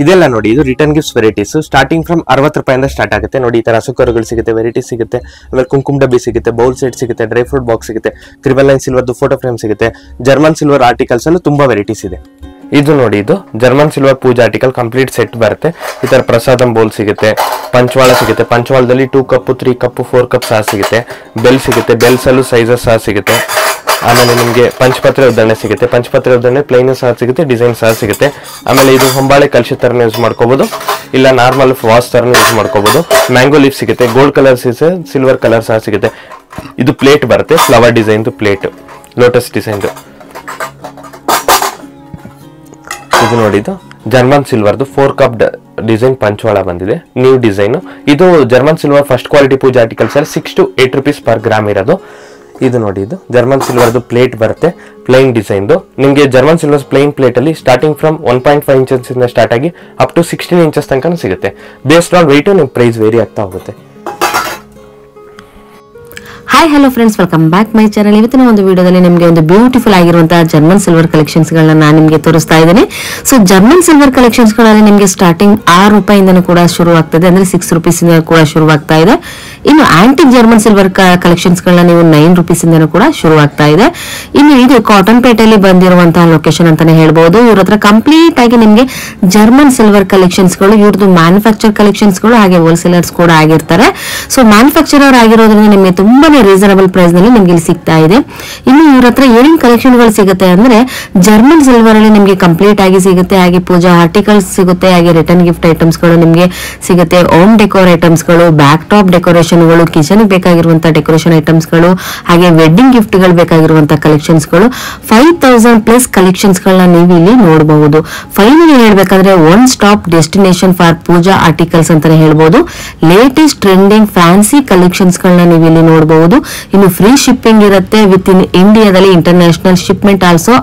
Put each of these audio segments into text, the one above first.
ಇದೆಲ್ಲ ನೋಡಿ, ಇದು return gifts varieties starting from 60 ರೂಪಾಯಿಂದ ಸ್ಟಾರ್ಟ್ ಆಗುತ್ತೆ ನೋಡಿ. ಈ ತರ ಹಸುಕರುಗಳು ಸಿಗುತ್ತೆ, ವೆರೈಟೀಸ್ ಸಿಗುತ್ತೆ, ಆಮೇಲೆ ಕುಂಕುಮ ಡಬ್ಬಿ ಸಿಗುತ್ತೆ, ಬೌಲ್ ಸೆಟ್ ಸಿಗುತ್ತೆ, ಡ್ರೈ ಫ್ರೂಟ್ ಬಾಕ್ಸ್ ಸಿಗುತ್ತೆ, 999 ಸಿಲ್ವರ್ದು ಫೋಟೋ ಫ್ರೇಮ್ ಸಿಗುತ್ತೆ, ಜರ್ಮನ್ ಸಿಲ್ವರ್ ಆರ್ಟಿಕಲ್ಸ್ ಅಲ್ಲೂ ತುಂಬಾ ವೆರೈಟೀಸ್ ಇದೆ. ಇದು ನೋಡಿ, ಇದು German silver puja article complete set ಬರುತ್ತೆ. ಈ ತರ ಪ್ರಸಾದಂ ಬೌಲ್ ಸಿಗುತ್ತೆ, ಪಂಚವಾಳ ಸಿಗುತ್ತೆ, ಪಂಚವಾಳದಲ್ಲಿ 2 ಕಪ್ 3 ಕಪ್ 4 ಕಪ್ ಸಹ ಸಿಗುತ್ತೆ, ಬೆಲ್ ಸಿಗುತ್ತೆ, ಬೆಲ್ಸ್ ಅಲ್ಲೂ ಸೈಜಸ್ ಸಹ ಸಿಗುತ್ತೆ. ಆಮೇಲೆ ನಿಮಗೆ ಪಂಚಪತ್ರೆ ಉದ್ದರಣೆ ಸಿಗುತ್ತೆ, ಪಂಚಪತ್ರೆ ಉದ್ದರಣೆ ಪ್ಲೈನ್ ಸಹ ಸಿಗುತ್ತೆ, ಡಿಸೈನ್ ಸಹ ಸಿಗುತ್ತೆ. ಆಮೇಲೆ ಇದು ಹೊಂಬಾಳೆ ಕಲಶ ತರನ ಯೂಸ್ ಮಾಡ್ಕೋಬಹುದು, ಇಲ್ಲ ನಾರ್ಮಲ್ ವಾಸ್ ತರನ ಯೂಸ್ ಮಾಡ್ಕೋಬಹುದು. ಮ್ಯಾಂಗೋ ಲೀಫ್ ಸಿಗುತ್ತೆ, ಗೋಲ್ಡ್ ಕಲರ್ ಸಿಗುತ್ತೆ, ಸಿಲ್ವರ್ ಕಲರ್ ಸಹ ಸಿಗುತ್ತೆ. ಇದು ಪ್ಲೇಟ್ ಬರುತ್ತೆ, flower design plate, lotus design. ಇದು ನೋಡಿ, ಇದು ಜರ್ಮನ್ ಸಿಲ್ವರ್ದು 4 ಕಪ್ ಡಿಸೈನ್ ಪಂಚವಾಳ ಬಂದಿದೆ, ನ್ಯೂ ಡಿಸೈನ್. ಇದು ಜರ್ಮನ್ ಸಿಲ್ವರ್ ಫಸ್ಟ್ ಕ್ವಾಲಿಟಿ ಪೂಜಾ ಆರ್ಟಿಕಲ್ಸ್ ಅಲ್ಲಿ 6 to 8 rupees per ಗ್ರಾಮ್ ಇರೋದು. ಇದು ನೋಡಿ, ಇದು ಜರ್ಮನ್ ಸಿಲ್ವರ್ದು ಪ್ಲೇಟ್ ಬರುತ್ತೆ, ಪ್ಲೈನ್ ಡಿಸೈನ್. ನಿಮಗೆ ಜರ್ಮನ್ ಸಿಲ್ವರ್ ಪ್ಲೈನ್ ಪ್ಲೇಟ್ ಅಲ್ಲಿ ಸ್ಟಾರ್ಟಿಂಗ್ ಫ್ರಮ್ 1.5 inches ಇಂದ ಸ್ಟಾರ್ಟ್ ಆಗಿ ಅಪ್ ಟು 16 inches ತನಕ ಸಿಗುತ್ತೆ. ಬೇಸ್ಡ್ ಆನ್ ವೆಯ್ಟ್ ನಿಮ್ ಪ್ರೈಸ್ ವೇರಿ ಆಗ್ತಾ ಹೋಗುತ್ತೆ. Hi hello friends, welcome back my channel. ಇವತ್ತಿನ ಒಂದು ವಿಡಿಯೋದಲ್ಲಿ ನಿಮಗೆ ಒಂದು ಬ್ಯೂಟಿಫುಲ್ ಆಗಿರುವಂತಹ ಜರ್ಮನ್ ಸಿಲ್ವರ್ ಕಲೆಕ್ಷನ್ಸ್ ಗಳನ್ನ ನಾನು ನಿಮಗೆ ತೋರಿಸ್ತಾ ಇದ್ದೇನೆ. ಸೊ ಜರ್ಮನ್ ಸಿಲ್ವರ್ ಕಲೆಕ್ಷನ್ಸ್ ಗಳಲ್ಲಿ ನಿಮಗೆ ಸ್ಟಾರ್ಟಿಂಗ್ 6 ರೂಪಾಯಿಂದನೂ ಕೂಡ ಶುರು ಆಗ್ತದೆ, ಅಂದ್ರೆ 6 rupees ಇಂದ ಕೂಡ ಶುರು ಆಗ್ತಾ ಇದೆ. ಇನ್ನು ಆಂಟಿಕ್ ಜರ್ಮನ್ ಸಿಲ್ವರ್ ಕಲೆಕ್ಷನ್ಸ್ ಗಳನ್ನ ನೀವು 9 rupees ಇಂದನೂ ಕೂಡ ಶುರು ಆಗ್ತಾ ಇದೆ. ಇನ್ನು ಇದು ಕಾಟನ್ ಪೇಟೆಯಲ್ಲಿ ಬಂದಿರುವಂತಹ ಲೊಕೇಶನ್ ಅಂತಾನೆ ಹೇಳ್ಬಹುದು. ಇವ್ರ ಹತ್ರ ಕಂಪ್ಲೀಟ್ ಆಗಿ ನಿಮಗೆ ಜರ್ಮನ್ ಸಿಲ್ವರ್ ಕಲೆಕ್ಷನ್ಸ್ ಗಳು, ಇವ್ರದ್ದು ಮ್ಯಾನುಫ್ಯಾಕ್ಚರ್ ಕಲೆಕ್ಷನ್ಸ್ ಗಳು ಹಾಗೆ ಹೋಲ್ಸೇಲರ್ಸ್ ಕೂಡ ಆಗಿರ್ತಾರೆ. ಸೊ ಮ್ಯಾನುಫ್ಯಾಕ್ಚರರ್ ಆಗಿರೋದ್ರಿಂದ ನಿಮಗೆ ತುಂಬಾನೇ ರೀಸನಬಲ್ ಪ್ರೈಸ್ ನಲ್ಲಿ ನಿಮ್ಗೆ ಇಲ್ಲಿ ಸಿಗ್ತಾ ಇದೆ. ಇನ್ನು ಇವ್ರ ಹತ್ರ ಏನೇನ್ ಕಲೆಕ್ಷನ್ ಗಳು ಸಿಗುತ್ತೆ ಅಂದ್ರೆ ಜರ್ಮನ್ ಸಿಲ್ವರ್ ಅಲ್ಲಿ ನಿಮಗೆ ಕಂಪ್ಲೀಟ್ ಆಗಿ ಸಿಗುತ್ತೆ, ಹಾಗೆ ಪೂಜಾ ಆರ್ಟಿಕಲ್ಸ್ ಸಿಗುತ್ತೆ, ಹಾಗೆ ರಿಟರ್ನ್ ಗಿಫ್ಟ್ ಐಟಮ್ಸ್ ಗಳು ನಿಮಗೆ ಸಿಗುತ್ತೆ, ಹೋಮ್ ಡೆಕೋರ್ ಐಟಮ್ಸ್ ಗಳು, ಬ್ಯಾಕ್ ಟಾಪ್ ಡೆಕೋರೇಷನ್ ಗಳು, ಕಿಚನ್ ಬೇಕಾಗಿರುವಂತಹ ಡೆಕೋರೇಷನ್ ಐಟಮ್ಸ್ ಗಳು, ಹಾಗೆ ವೆಡ್ಡಿಂಗ್ ಗಿಫ್ಟ್ ಗಳು ಬೇಕಾಗಿರುವಂತಹ ಕಲೆಕ್ಷನ್ಸ್ ಗಳು 5000+ ಕಲೆಕ್ಷನ್ಸ್ ಗಳನ್ನ ನೀವು ಇಲ್ಲಿ ನೋಡಬಹುದು. ಫೈನಲಿ ಹೇಳ್ಬೇಕಂದ್ರೆ one stop destination for puja articles ಅಂತಾನೆ ಹೇಳ್ಬಹುದು. ಲೇಟೆಸ್ಟ್ ಟ್ರೆಂಡಿಂಗ್ ಫ್ಯಾನ್ಸಿ ಕಲೆಕ್ಷನ್ಸ್ ಗಳನ್ನ ನೀವು ಇಲ್ಲಿ ನೋಡಬಹುದು. ಇನ್ನು ಫ್ರೀ ಶಿಪ್ಪಿಂಗ್ ಇರುತ್ತೆ, ವಿತ್ ಇನ್ ಇಂಡಿಯಾದಲ್ಲಿ ಇಂಟರ್ನ್ಯಾಷನಲ್ ಶಿಪ್ಮೆಂಟ್ ಆಲ್ಸೋ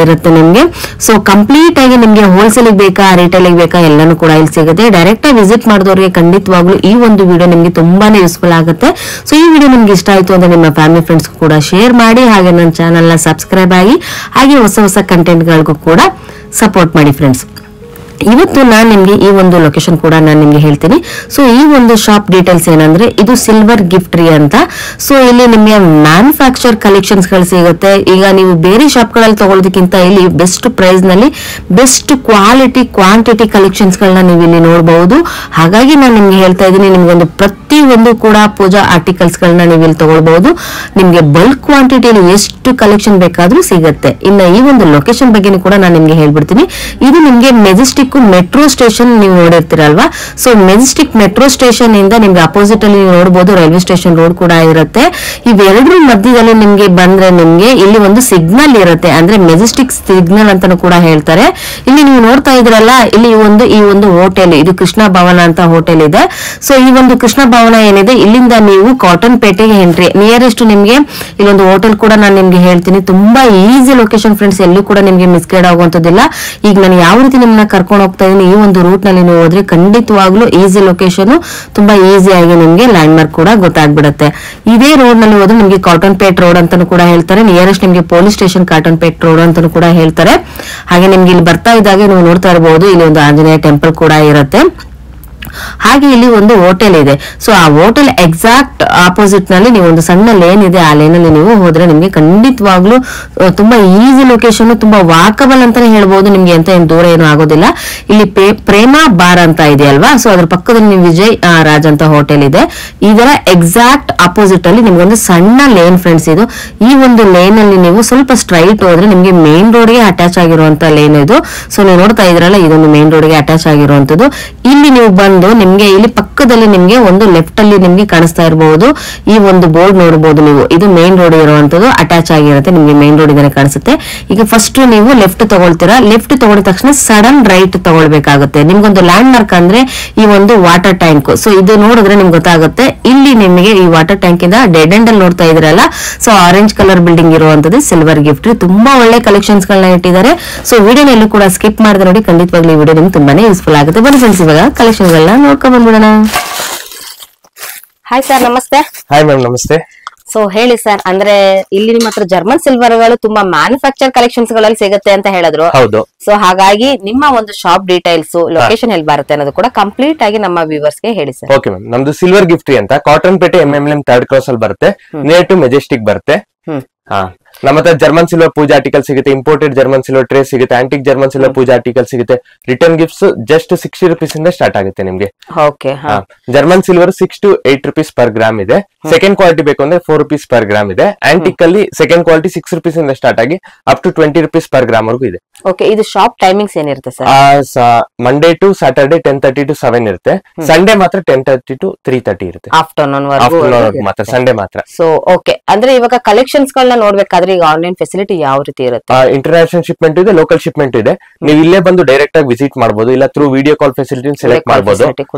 ಇರುತ್ತೆ ನಿಮ್ಗೆ. ಸೊ ಕಂಪ್ಲೀಟ್ ಆಗಿ ನಿಮ್ಗೆ ಹೋಲ್ಸೇಲ್ ಬೇಕಾ, ರಿಟೇಲ್ ಬೇಕಾ, ಎಲ್ಲಾನು ಕೂಡ ಇಲ್ಲಿ ಸಿಗುತ್ತೆ. ಡೈರೆಕ್ಟ್ ಆಗಿ ವಿಸಿಟ್ ಮಾಡಿದವರಿಗೆ ಖಂಡಿತವಾಗ್ಲೂ ಈ ಒಂದು ವಿಡಿಯೋ ನಿಮ್ಗೆ ತುಂಬಾನೇ ಯೂಸ್ಫುಲ್ ಆಗುತ್ತೆ. ಸೊ ಈ ವಿಡಿಯೋ ನಿಮ್ಗೆ ಇಷ್ಟ ಆಯ್ತು ಅಂದ್ರೆ ನಿಮ್ಮ ಫ್ಯಾಮಿಲಿ ಫ್ರೆಂಡ್ಸ್ ಕೂಡ ಶೇರ್ ಮಾಡಿ, ಹಾಗೆ ನನ್ನ ಚಾನೆಲ್ ನ ಸಬ್ಸ್ಕ್ರೈಬ್ ಆಗಿ, ಹಾಗೆ ಹೊಸ ಕಂಟೆಂಟ್ ಗಳಿಗೂ ಕೂಡ ಸಪೋರ್ಟ್ ಮಾಡಿ ಫ್ರೆಂಡ್ಸ್. ಇವತ್ತು ನಾನು ನಿಮ್ಗೆ ಈ ಒಂದು ಲೊಕೇಶನ್ ಕೂಡ ನಾನು ನಿಮ್ಗೆ ಹೇಳ್ತೀನಿ. ಸೊ ಈ ಒಂದು ಶಾಪ್ ಡೀಟೇಲ್ಸ್ ಏನಂದ್ರೆ ಇದು ಸಿಲ್ವರ್ ಗಿಫ್ಟ್ರಿ ಅಂತ. ಸೊ ಇಲ್ಲಿ ನಿಮ್ಗೆ ಮ್ಯಾನುಫ್ಯಾಕ್ಚರ್ ಕಲೆಕ್ಷನ್ಸ್ ಗಳು ಸಿಗುತ್ತೆ. ಈಗ ನೀವು ಬೇರೆ ಶಾಪ್ ಗಳಲ್ಲಿ ತಗೊಳ್ಳೋದಕ್ಕಿಂತ ಇಲ್ಲಿ ಬೆಸ್ಟ್ ಪ್ರೈಸ್ ನಲ್ಲಿ ಬೆಸ್ಟ್ ಕ್ವಾಲಿಟಿ ಕ್ವಾಂಟಿಟಿ ಕಲೆಕ್ಷನ್ಸ್ ಗಳನ್ನ ನೀವು ಇಲ್ಲಿ ನೋಡಬಹುದು. ಹಾಗಾಗಿ ನಾನು ನಿಮ್ಗೆ ಹೇಳ್ತಾ ಇದ್ದೀನಿ, ನಿಮ್ಗೆ ಒಂದು ಪ್ರತಿ ಒಂದು ಕೂಡ ಪೂಜಾ ಆರ್ಟಿಕಲ್ಸ್ ಗಳನ್ನ ನೀವು ಇಲ್ಲಿ ತಗೊಳ್ಬಹುದು. ನಿಮ್ಗೆ ಬಲ್ಕ್ ಕ್ವಾಂಟಿಟಿಯಲ್ಲಿ ಎಷ್ಟು ಕಲೆಕ್ಷನ್ ಬೇಕಾದ್ರೂ ಸಿಗುತ್ತೆ. ಇನ್ನು ಈ ಒಂದು ಲೊಕೇಶನ್ ಬಗ್ಗೆ ಕೂಡ ನಾನು ನಿಮ್ಗೆ ಹೇಳ್ಬಿಡ್ತೀನಿ. ಇದು ನಿಮ್ಗೆ ಮೆಜೆಸ್ಟಿಕ್ ಮೆಟ್ರೋ ಸ್ಟೇಷನ್ ನೀವು ನೋಡಿರ್ತೀರಲ್ವಾ. ಸೊ ಮೆಜೆಸ್ಟಿಕ್ ಮೆಟ್ರೋ ಸ್ಟೇಷನ್ ಇಂದ ನಿಮ್ಗೆ ಅಪೋಸಿಟ್ ಅಲ್ಲಿ ನೀವು ನೋಡಬಹುದು ರೈಲ್ವೆ ಸ್ಟೇಷನ್ ರೋಡ್ ಕೂಡ ಇರುತ್ತೆ. ಇವೆರಡರ ಮಧ್ಯದಲ್ಲಿ ನಿಮ್ಗೆ ಬಂದ್ರೆ ನಿಮ್ಗೆ ಇಲ್ಲಿ ಒಂದು ಸಿಗ್ನಲ್ ಇರುತ್ತೆ, ಅಂದ್ರೆ ಮೆಜೆಸ್ಟಿಕ್ ಸಿಗ್ನಲ್ ಅಂತಾನು ಕೂಡ ಹೇಳ್ತಾರೆ. ಇಲ್ಲಿ ನೀವು ನೋಡ್ತಾ ಇದ್ರಲ್ಲ, ಇಲ್ಲಿ ಈ ಒಂದು ಹೋಟೆಲ್, ಇದು ಕೃಷ್ಣ ಭವನ ಅಂತ ಹೋಟೆಲ್ ಇದೆ. ಸೊ ಈ ಒಂದು ಕೃಷ್ಣ ಭವನ ಏನಿದೆ, ಇಲ್ಲಿಂದ ನೀವು ಕಾಟನ್ ಪೇಟೆಗೆ ಎಂಟ್ರಿ ನಿಯರೆಸ್ಟ್ ನಿಮ್ಗೆ ಇಲ್ಲೊಂದು ಹೋಟೆಲ್ ಕೂಡ ನಾನು ನಿಮ್ಗೆ ಹೇಳ್ತೀನಿ. ತುಂಬಾ ಈಸಿ ಲೊಕೇಶನ್ ಫ್ರೆಂಡ್ಸ್, ಎಲ್ಲೂ ಕೂಡ ನಿಮ್ಗೆ ಮಿಸ್ಗೈಡ್ ಆಗುವಂತದಿಲ್ಲ. ಈಗ ನಾನು ಯಾವ ರೀತಿ ನಿಮ್ಮನ್ನ ಕರ್ಕೊಂಡು ಹೋಗ್ತಾ ಇದೀನಿ, ಈ ಒಂದು ರೂಟ್ ನಲ್ಲಿ ನೀವು ಹೋದ್ರೆ ಖಂಡಿತವಾಗ್ಲೂ ಈಸಿ ಲೊಕೇಶನ್, ತುಂಬಾ ಈಸಿ ಆಗಿ ನಿಮ್ಗೆ ಲ್ಯಾಂಡ್ ಮಾರ್ಕ್ ಕೂಡ ಗೊತ್ತಾಗ್ಬಿಡುತ್ತೆ. ಇದೇ ರೋಡ್ ನಲ್ಲಿ ಹೋದ್ರೆ ನಿಮ್ಗೆ ಕಾಟನ್ ಪೇಟ್ ರೋಡ್ ಅಂತಾನು ಕೂಡ ಹೇಳ್ತಾರೆ. ನಿಯರೆಸ್ಟ್ ನಿಮ್ಗೆ police station cotton plate road ಅಂತಾನು ಕೂಡ ಹೇಳ್ತಾರೆ. ಹಾಗೆ ನಿಮ್ಗೆ ಇಲ್ಲಿ ಬರ್ತಾ ಇದ್ದಾಗ ನೀವು ನೋಡ್ತಾ ಇರಬಹುದು, ಇಲ್ಲಿ ಒಂದು ಆಂಜನೇಯ ಟೆಂಪಲ್ ಕೂಡ ಇರುತ್ತೆ. ಹಾಗೆ ಇಲ್ಲಿ ಒಂದು ಹೋಟೆಲ್ ಇದೆ. ಸೊ ಆ ಹೋಟೆಲ್ ಎಕ್ಸಾಕ್ಟ್ ಆಪೋಸಿಟ್ ನಲ್ಲಿ ನೀವು ಒಂದು ಸಣ್ಣ ಲೇನ್ ಇದೆ, ಆ ಲೇನ್ ಅಲ್ಲಿ ನೀವು ಹೋದ್ರೆ ನಿಮ್ಗೆ ಖಂಡಿತವಾಗ್ಲೂ ತುಂಬಾ ಈಸಿ ಲೊಕೇಶನ್, ತುಂಬಾ ವಾಕಬಲ್ ಅಂತಾನೆ ಹೇಳ್ಬಹುದು. ನಿಮ್ಗೆ ಎಂತ ಏನ್ ದೂರ ಏನು ಆಗೋದಿಲ್ಲ. ಇಲ್ಲಿ ಪ್ರೇಮ ಬಾರ್ ಅಂತ ಇದೆ ಅಲ್ವಾ. ಸೊ ಅದ್ರ ಪಕ್ಕದಲ್ಲಿ ನೀವು ವಿಜಯ್ ರಾಜ್ ಅಂತ ಹೋಟೆಲ್ ಇದೆ. ಇದರ ಎಕ್ಸಾಕ್ಟ್ ಅಪೋಸಿಟ್ ಅಲ್ಲಿ ನಿಮ್ಗೆ ಒಂದು ಸಣ್ಣ ಲೇನ್ ಫ್ರೆಂಡ್ಸ್. ಇದು ಈ ಒಂದು ಲೇನ್ ಅಲ್ಲಿ ನೀವು ಸ್ವಲ್ಪ ಸ್ಟ್ರೈಟ್ ಹೋದ್ರೆ ನಿಮ್ಗೆ ಮೇನ್ ರೋಡ್ ಗೆ ಅಟ್ಯಾಚ್ ಆಗಿರುವಂತ ಲೇನ್ ಇದು. ಸೊ ನೀವು ನೋಡ್ತಾ ಇದ್ರಲ್ಲ, ಇದೊಂದು ಮೇನ್ ರೋಡ್ ಗೆ ಅಟ್ಯಾಚ್ ಆಗಿರುವಂತದ್ದು. ಇಲ್ಲಿ ನೀವು ಬಂದು ನಿಮ್ಗೆ ಇಲ್ಲಿ ಪಕ್ಕದಲ್ಲಿ ನಿಮ್ಗೆ ಒಂದು ಲೆಫ್ಟ್ ಅಲ್ಲಿ ನಿಮ್ಗೆ ಕಾಣಿಸ್ತಾ ಇರಬಹುದು, ಈ ಒಂದು ಬೋರ್ಡ್ ನೋಡಬಹುದು ನೀವು. ಇದು ಮೇನ್ ರೋಡ್ ಇರುವಂತದ್ದು, ಅಟ್ಯಾಚ್ ಆಗಿರುತ್ತೆ, ನಿಮ್ಗೆ ಮೇನ್ ರೋಡ್ ಇದಾನೆ ಕಾಣಿಸುತ್ತೆ. ಈಗ ಫಸ್ಟ್ ನೀವು ಲೆಫ್ಟ್ ತಗೊಳ್ತೀರಾ. ಲೆಫ್ಟ್ ತಗೊಂಡ ತಕ್ಷಣ ಸಡನ್ ರೈಟ್ ತಗೊಳ್ಬೇಕಾಗುತ್ತೆ. ನಿಮ್ಗೊಂದು ಲ್ಯಾಂಡ್ ಮಾರ್ಕ್ ಅಂದ್ರೆ ಈ ಒಂದು ವಾಟರ್ ಟ್ಯಾಂಕ್. ಸೊ ಇದು ನೋಡಿದ್ರೆ ನಿಮ್ಗೆ ಗೊತ್ತಾಗುತ್ತೆ. ಇಲ್ಲಿ ನಿಮಗೆ ಈ ವಾಟರ್ ಟ್ಯಾಂಕ್ ಇಂದ ಡೆಡ್ ಎಂಡ್ ಅಲ್ಲಿ ನೋಡ್ತಾ ಇದ್ರಲ್ಲ, ಸೊ ಆರೆಂಜ್ ಕಲರ್ ಬಿಲ್ಡಿಂಗ್ ಇರುವಂತದ್ದು ಸಿಲ್ವರ್ ಗಿಫ್ಟ್. ತುಂಬಾ ಒಳ್ಳೆ ಕಲೆಕ್ಷನ್ಸ್ ಗಳನ್ನ ಇಟ್ಟಿದ್ದಾರೆ. ಸೊ ವಿಡಿಯೋನೆಲ್ಲೂ ಕೂಡ ಸ್ಕಿಪ್ ಮಾಡಿದ್ರೆ ನೋಡಿ, ಖಂಡಿತವಾಗ್ಲೂ ಈ ವಿಡಿಯೋ ನಿಮ್ಗೆ ತುಂಬಾನೇ ಯೂಸ್ಫುಲ್ ಆಗುತ್ತೆ. ಬನ್ನಿ ಫ್ರೆಂಡ್ಸ್, ಇವಾಗ ಕಲೆಕ್ಷನ್ ಗಳನ್ನ ನೋಡ್ಕೊಂಡ್ ಬಂದ್ಬಿಡೋಣ. ಹಾಯ್ ಸರ್, ನಮಸ್ತೆ. ಹಾಯ್ ಮ್ಯಾಮ್, ನಮಸ್ತೆ. ಸೊ ಹೇಳಿ ಸರ್, ಅಂದ್ರೆ ಇಲ್ಲಿ ನಿಮ್ಮ ಹತ್ರ ಜರ್ಮನ್ ಸಿಲ್ವರ್ ಗಳು ತುಂಬಾ ಮ್ಯಾನುಫ್ಯಾಕ್ಚರ್ ಕಲೆಕ್ಷನ್ಸ್ ಗಳಲ್ಲಿ ಸಿಗುತ್ತೆ ಅಂತ ಹೇಳಿದ್ರು. ಹೌದು. ಸೊ ಹಾಗಾಗಿ ನಿಮ್ಮ ಒಂದು ಶಾಪ್ ಡೀಟೇಲ್ಸ್, ಲೊಕೇಶನ್ ಎಲ್ಲಿ ಬರುತ್ತೆ ಅನ್ನೋದು ಕೂಡ ಕಂಪ್ಲೀಟ್ ಆಗಿ ನಮ್ಮ ವ್ಯೂವರ್ಸ್ ಗೆ ಹೇಳಿ ಸರ್. ಓಕೆ ಮ್ಯಾಮ್, ನಮ್ದು ಸಿಲ್ವರ್ ಗಿಫ್ಟ್ರಿ ಅಂತ ಕಾಟನ್ ಪೇಟೆ MMLM 3rd ಕ್ರಾಸ್ ಅಲ್ಲಿ ಬರುತ್ತೆ, ನಿಯರ್ ಟು ಮೆಜೆಸ್ಟಿಕ್ ಬರುತ್ತೆ. ಹಾ, ನಮ್ಮ ಹತ್ರ ಜರ್ಮನ್ ಸಿಲ್ವರ್ ಪೂಜಾ ಆರ್ಟಿಕಲ್ ಸಿಗುತ್ತೆ, ಇಂಪೋರ್ಟೆಡ್ ಜರ್ಮನ್ ಸಿಲ್ವರ್ ಟ್ರೇ ಸಿಗುತ್ತೆ, antique German silver puja article ಸಿಗುತ್ತೆ. ರಿಟರ್ನ್ ಗಿಫ್ಟ್ಸ್ ಜಸ್ಟ್ 60 rupees ಇಂದ ಸ್ಟಾರ್ಟ್ ಆಗುತ್ತೆ ನಿಮ್ಗೆ. Okay. German silver 6 to 8 rupees per gram ಇದೆ. ಸೆಕೆಂಡ್ ಕ್ವಾಲಿಟಿ ಬೇಕು ಅಂದ್ರೆ 4 rupees per gram ಇದೆ. ಆಂಟಿಕ್ ಅಲ್ಲಿ ಸೆಕೆಂಡ್ ಕ್ವಾಲಿಟಿ 6 rupees ಇಂದ ಸ್ಟಾರ್ಟ್ ಆಗಿ up to 20 rupees per gram ವರೆಗೂ ಇದೆ. ಓಕೆ, ಇದು ಶಾಪ್ ಟೈಮಿಂಗ್ಸ್ ಏನಿರುತ್ತೆ sir? Monday to Saturday 10:30 to 7 ಇರುತ್ತೆ. ಸಂಡೇ ಮಾತ್ರ 10:30 to 3:30 ಇರುತ್ತೆ. ಆಫ್ಟರ್ನೂನ್ ಮಾತ್ರ, ಸಂಡೇ ಮಾತ್ರ. ಸೊ ಓಕೆ, ಅಂದ್ರೆ ಇವಾಗ ಕಲೆಕ್ಷನ್ಸ್ ಗಳನ್ನ ನೋಡ್ಬೇಕಾದ್ರೆ ಈಗ ಆನ್ಲೈನ್ ಫೆಸಿಲಿಟಿ ಯಾವ ರೀತಿ ಇರುತ್ತೆ? ಇಂಟರ್ನ್ಯಾಷನಲ್ ಶಿಪ್ಮೆಂಟ್ ಇದೆ, ಲೋಕಲ್ ಶಿಪ್ಮೆಂಟ್ ಇದೆ. ನೀವು ಇಲ್ಲೇ ಬಂದು ಡೈರೆಕ್ಟ್ ಆಗಿ ವಿಸಿಟ್ ಮಾಡಬಹುದು, ಇಲ್ಲ through video call facility select ಮಾಡಬಹುದು.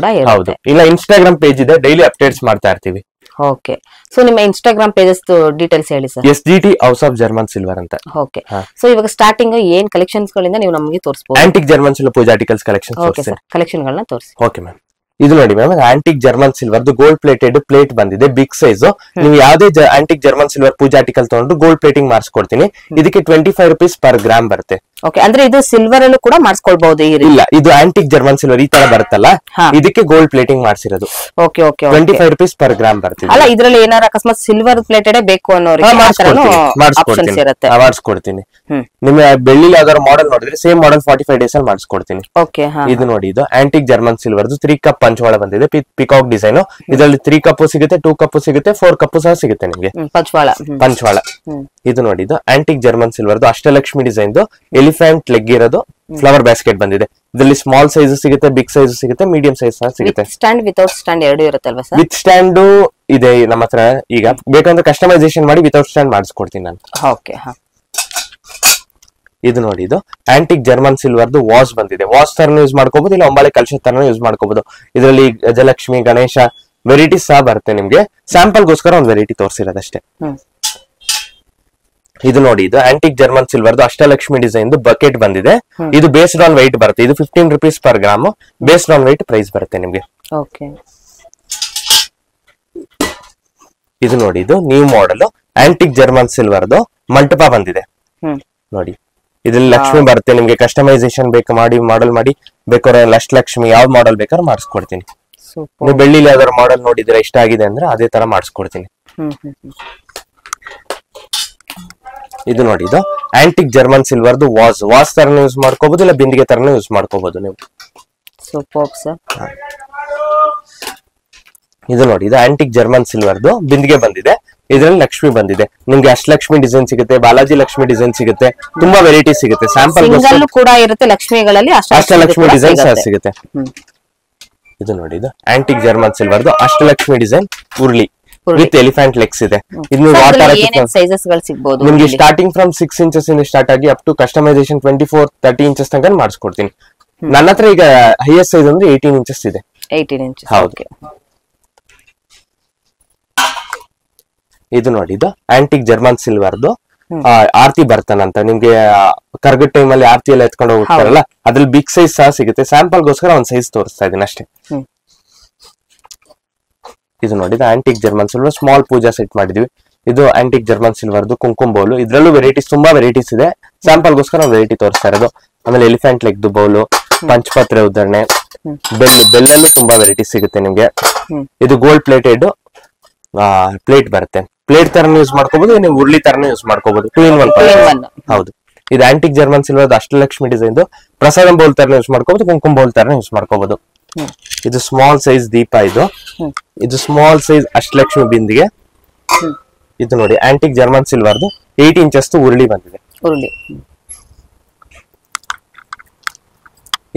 ಹೌದು, ಇಲ್ಲ ಇನ್ಸ್ಟಾಗ್ರಾಮ್ ಪೇಜ್ ಇದೆ, ಡೈಲಿ ಅಪ್ಡೇಟ್ಸ್ ಮಾಡ್ತಾ ಇರ್ತೀವಿ. ಓಕೆ, ಸೊ ನಿಮ್ಮ ಇನ್ಸ್ಟಾಗ್ರಾಮ್ ಪೇಜಸ್ ಡೀಟೇಲ್ಸ್ ಹೇಳಿ sir. SGT house of German silver ಅಂತ. ಓಕೆ, ಸೊ ಇವಾಗ ಸ್ಟಾರ್ಟಿಂಗ್ ಏನ್ ಕಲೆಕ್ಷನ್ಸ್ ಗಳಿಂದ ನೀವು ನಮಗೆ ತೋರಿಸಬಹುದು? Antique German silver puja articles collection. Okay sir, collection ಗಳನ್ನ ತೋರಿಸಿ. ಓಕೆ ಮ್ಯಾಮ್, ಇದು ನೋಡಿ ma'am, antique German silver gold plated plate ಬಂದಿದೆ, ಬಿಗ್ ಸೈಜ್. ನೀವು ಯಾವ್ದೇ antique German silver puja article ತಗೊಂಡು ಗೋಲ್ಡ್ ಪ್ಲೇಟಿಂಗ್ ಮಾಡಿಸ್ಕೊಡ್ತೀನಿ. ಇದಕ್ಕೆ 25 rupees per gram ಬರುತ್ತೆ. ಓಕೆ, ಅಂದ್ರೆ ಇದು ಸಿಲ್ವರ್ ಅಲ್ಲೂ ಕೂಡ ಮಾಡಿಸ್ಕೊಳ್ಬಹುದು? ಇಲ್ಲ, ಇದು ಆಂಟಿಕ್ ಜರ್ಮನ್ ಸಿಲ್ವರ್ ಈ ತರ ಬರುತ್ತಲ್ಲ, ಇದಕ್ಕೆ ಗೋಲ್ಡ್ ಪ್ಲೇಟಿಂಗ್ ಮಾಡಿಸಿರೋದು. Okay okay, 25 rupees per gram ಬರ್ತದೆ. ಅಲ್ಲ, ಇದ್ರಲ್ಲಿ ಏನಾರ ಅಕಸ್ಮಾತ್ ಸಿಲ್ವರ್ ಪ್ಲೇಟೆಡ್ ಬೇಕು ಅನ್ನೋರಿಗೆ ಮಾಡಿಸ್ಕೊಡ್ತೀನಿ. ನಿಮ್ಮ ಬೆಳ್ಳಿಲಿ ಯಾವ್ದಾದ್ರು ಮಾಡೆಲ್ ನೋಡಿದ್ರೆ ಸೇಮ್ ಮಾಡೆಲ್ 45 days ಅಲ್ಲಿ ಮಾಡಿಸ್ಕೊಡ್ತೀನಿ. ಓಕೆ, ಇದು ನೋಡಿ, ಇದು ಆಂಟಿಕ್ ಜರ್ಮನ್ ಸಿಲ್ವರ್ 3 cup ಪಂಚವಾಳ ಬಂದಿದೆ, ಪಿಕಾಕ್ ಡಿಸೈನ್. ಇದರಲ್ಲಿ 3 cup ಸಿಗುತ್ತೆ, 2 cup ಸಿಗುತ್ತೆ, 4 cup ಸಹ ಸಿಗುತ್ತೆ ನಿಮ್ಗೆ. ಪಂಚವಾಳ. ಇದು ನೋಡಿ, ಇದು antique German silver Ashtalakshmi design elephant leg ಇರೋದು ಫ್ಲವರ್ ಬ್ಯಾಸ್ಕೆಟ್ ಬಂದಿದೆ. ಇದರಲ್ಲಿ ಸ್ಮಾಲ್ ಸೈಜ್ ಸಿಗುತ್ತೆ, ಬಿಗ್ ಸೈಜ್ ಸಿಗುತ್ತೆ, ಮೀಡಿಯಂ ಸೈಜ್ ಸಹ ಸಿಗುತ್ತೆ. ಸ್ಟ್ಯಾಂಡ್ ವಿತೌಟ್ ಸ್ಟ್ಯಾಂಡ್ ಎರಡು ಇರುತ್ತಲ್ವಾ ಸರ್? ವಿತ್ ಸ್ಟ್ಯಾಂಡ್ ಇದೆ ನಮ್ಮ ಹತ್ರ. ಈಗ ಬೇಕಂದ್ರೆ ಕಸ್ಟಮೈಸೇಷನ್ ಮಾಡಿ ವಿತೌಟ್ ಸ್ಟ್ಯಾಂಡ್ ಮಾಡಿಸ್ಕೊಡ್ತೀನಿ ನಾನು. ಓಕೆ. ಇದು ನೋಡಿ, ಇದು ಆಂಟಿಕ್ ಜರ್ಮನ್ ಸಿಲ್ವರ್ದು ವಾಸ್ ಬಂದಿದೆ. ವಾಸ್ ತರ ಯೂಸ್ ಮಾಡ್ಕೋಬಹುದು, ಇಲ್ಲ ಒಂಬಳೆ ಕಲಶ ತರ ಯೂಸ್ ಮಾಡ್ಕೋಬಹುದು. ಇದರಲ್ಲಿ ಗಜಲಕ್ಷ್ಮಿ, ಗಣೇಶ ವೆರೈಟೀಸ್ ಸಹ ಬರುತ್ತೆ ನಿಮ್ಗೆ. ಸ್ಯಾಂಪಲ್ ಗೋಸ್ಕರ ಒಂದು ವೆರೈಟಿ ತೋರಿಸಿರೋದಷ್ಟೇ. ಇದು ನೋಡಿ, ಇದು ಆಂಟಿಕ್ ಜರ್ಮನ್ ಸಿಲ್ವರ್ದು ಅಷ್ಟಲಕ್ಷ್ಮಿ ಡಿಸೈನ್ ಬಕೆಟ್ ಬಂದಿದೆ. ಇದು ಬೇಸ್ಡ್ ಆನ್ ವೈಟ್ ಬರುತ್ತೆ. ಇದು 15 rupees per gram based on weight price ಬರುತ್ತೆ ನಿಮ್ಗೆ. ಓಕೆ. ಇದು ನೋಡಿ, ಇದು ನ್ಯೂ ಮಾಡೆಲ್ ಆಂಟಿಕ್ ಜರ್ಮನ್ ಸಿಲ್ವರ್ದು ಮಂಟಪ ಬಂದಿದೆ ನೋಡಿ. ಇದ್ರಲ್ಲಿ ಲಕ್ಷ್ಮಿ ಬರುತ್ತೆ ನಿಮ್ಗೆ. ಕಸ್ಟಮೈಸೇಷನ್ ಬೇಕು ಮಾಡಿ ಮಾಡೆಲ್ ಮಾಡಿ ಬೇಕಾದ್ರೆ ಲಕ್ಷ್ಮಿ ಯಾವ ಮಾಡೆಲ್ ಬೇಕಾದ್ರೆ ಮಾಡಿಸ್ಕೊಡ್ತೀನಿ. ನೀವು ಬೆಳ್ಳಿಲಿ ಯಾವ್ದಾದ್ರು ಮಾಡೆಲ್ ನೋಡಿದ್ರೆ ಇಷ್ಟ ಆಗಿದೆ ಅಂದ್ರೆ ಅದೇ ತರ ಮಾಡಿಸ್ಕೊಡ್ತೀನಿ. ಇದು ನೋಡಿ, ಇದು ಆಂಟಿಕ್ ಜರ್ಮನ್ ಸಿಲ್ವರ್ದು ವಾಸ್ ತರ ಯೂಸ್ ಮಾಡ್ಕೋಬಹುದು, ಇಲ್ಲ ಬಿಂದಿಗೆ ತರನು ಯೂಸ್ ಮಾಡ್ಕೋಬಹುದು ನೀವು. ಇದು ನೋಡಿ, ಇದು ಆಂಟಿಕ್ ಜರ್ಮನ್ ಸಿಲ್ವರ್ದು ಬಿಂದಿಗೆ ಬಂದಿದೆ. ಇದರಲ್ಲಿ ಲಕ್ಷ್ಮಿ ಬಂದಿದೆ ನಿಮ್ಗೆ. ಅಷ್ಟಲಕ್ಷ್ಮಿ ಡಿಸೈನ್ ಸಿಗುತ್ತೆ, ಬಾಲಾಜಿ ಲಕ್ಷ್ಮಿ ಡಿಸೈನ್ ಸಿಗುತ್ತೆ, ತುಂಬಾ ವೆರೈಟಿ ಸಿಗುತ್ತೆ. ಸ್ಯಾಂಪಲ್ ಕೂಡ ಇರುತ್ತೆ ಲಕ್ಷ್ಮಿಗಳಲ್ಲಿ, ಅಷ್ಟಲಕ್ಷ್ಮಿ ಡಿಸೈನ್ ಸಹ ಸಿಗುತ್ತೆ. ಇದು ನೋಡಿ, ಇದು ಆಂಟಿಕ್ ಜರ್ಮನ್ ಸಿಲ್ವರ್ದು ಅಷ್ಟಲಕ್ಷ್ಮಿ ಡಿಸೈನ್ ಉರುಳಿ ವಿತ್ ಎಲಿಫೆಂಟ್ ಲೆಗ್ಸ್ ಇದೆ. ಇದು ಸೈಜಸ್ ಗಳು ಸಿಗಬಹುದು ನಿಮ್ಗೆ. ಸ್ಟಾರ್ಟಿಂಗ್ ಫ್ರಮ್ 6 inches ಇಂದ ಸ್ಟಾರ್ಟ್ ಆಗಿ ಅಪ್ ಟು ಕಸ್ಟಮೈಸೇಷನ್ 24-30 inches ತನಕ ಮಾಡಿಸ್ಕೊಡ್ತೀನಿ. ನನ್ನ ಹತ್ರ ಈಗ ಹೈಯೆಸ್ಟ್ ಸೈಜ್ ಅಂದ್ರೆ 18 inches ಇದೆ. 18 inches. ಹೌದು. ಇದು ನೋಡಿ, ಇದು ಆಂಟಿಕ್ ಜರ್ಮನ್ ಸಿಲ್ವರ್ದು ಆರ್ತಿ ಬರ್ತಾನ ಅಂತ. ನಿಮ್ಗೆ ಕರ್ಗಟ್ ಟೈಮ್ ಅಲ್ಲಿ ಆರ್ತಿ ಎಲ್ಲ ಎತ್ಕೊಂಡು ಹೋಗ್ತಾರಲ್ಲ, ಅದ್ರಲ್ಲಿ ಬಿಗ್ ಸೈಜ್ ಸಹ ಸಿಗುತ್ತೆ. ಸ್ಯಾಂಪಲ್ ಗೋಸ್ಕರ ಒಂದ್ ಸೈಜ್ ತೋರಿಸ್ತಾ ಇದೀನಿ ಅಷ್ಟೇ. ಇದು ನೋಡಿ, ಇದು ಆಂಟಿಕ್ ಜರ್ಮನ್ ಸಿಲ್ವರ್ ಸ್ಮಾಲ್ ಪೂಜಾ ಸೆಟ್ ಮಾಡಿದ್ವಿ. ಇದು ಆಂಟಿಕ್ ಜರ್ಮನ್ ಸಿಲ್ವರ್ದು ಕುಂಕುಮ ಬೌಲ್. ಇದ್ರಲ್ಲೂ ವೆರೈಟೀಸ್ ತುಂಬಾ ವೆರೈಟೀಸ್ ಇದೆ. ಸ್ಯಾಂಪಲ್ ಗೋಸ್ಕರ ಒಂದು ವೆರೈಟಿ ತೋರಿಸ್ತಾ ಇರೋದು. ಆಮೇಲೆ ಎಲಿಫೆಂಟ್ ಲೆಗ್ ಬೌಲು, ಪಂಚಪತ್ರೆ ಉದಾಹರಣೆ, ಬೆಲ್ಲಲ್ಲೂ ತುಂಬಾ ವೆರೈಟೀಸ್ ಸಿಗುತ್ತೆ ನಿಮ್ಗೆ. ಇದು ಗೋಲ್ಡ್ ಪ್ಲೇಟೆಡ್ ಪ್ಲೇಟ್ ಬರುತ್ತೆ. ಪ್ಲೇಟ್ ತರ ಯೂಸ್ ಮಾಡ್ಕೋಬಹುದು, ನೀವು ಉರುಳಿ ತರ ಯೂಸ್ ಮಾಡ್ಕೋಬಹುದು. 2 in 1. ಹೌದು. ಇದು antique German silver Ashtalakshmi design prasadam bowl ತರ ಯೂಸ್ ಮಾಡ್ಕೋಬಹುದು, ಕುಂಕುಮ ಬೌಲ್ ತರ ಯೂಸ್ ಮಾಡ್ಕೋಬಹುದು. ಇದು ಸ್ಮಾಲ್ ಸೈಜ್ ದೀಪ. ಇದು ಸ್ಮಾಲ್ ಸೈಜ್ ಅಷ್ಟಲಕ್ಷ್ಮಿ ಬಿಂದಿಗೆ. ಇದು ನೋಡಿ, ಆಂಟಿಕ್ ಜರ್ಮನ್ ಸಿಲ್ವರ್ದು 8 inches ಉರುಳಿ ಬಂದಿದೆ.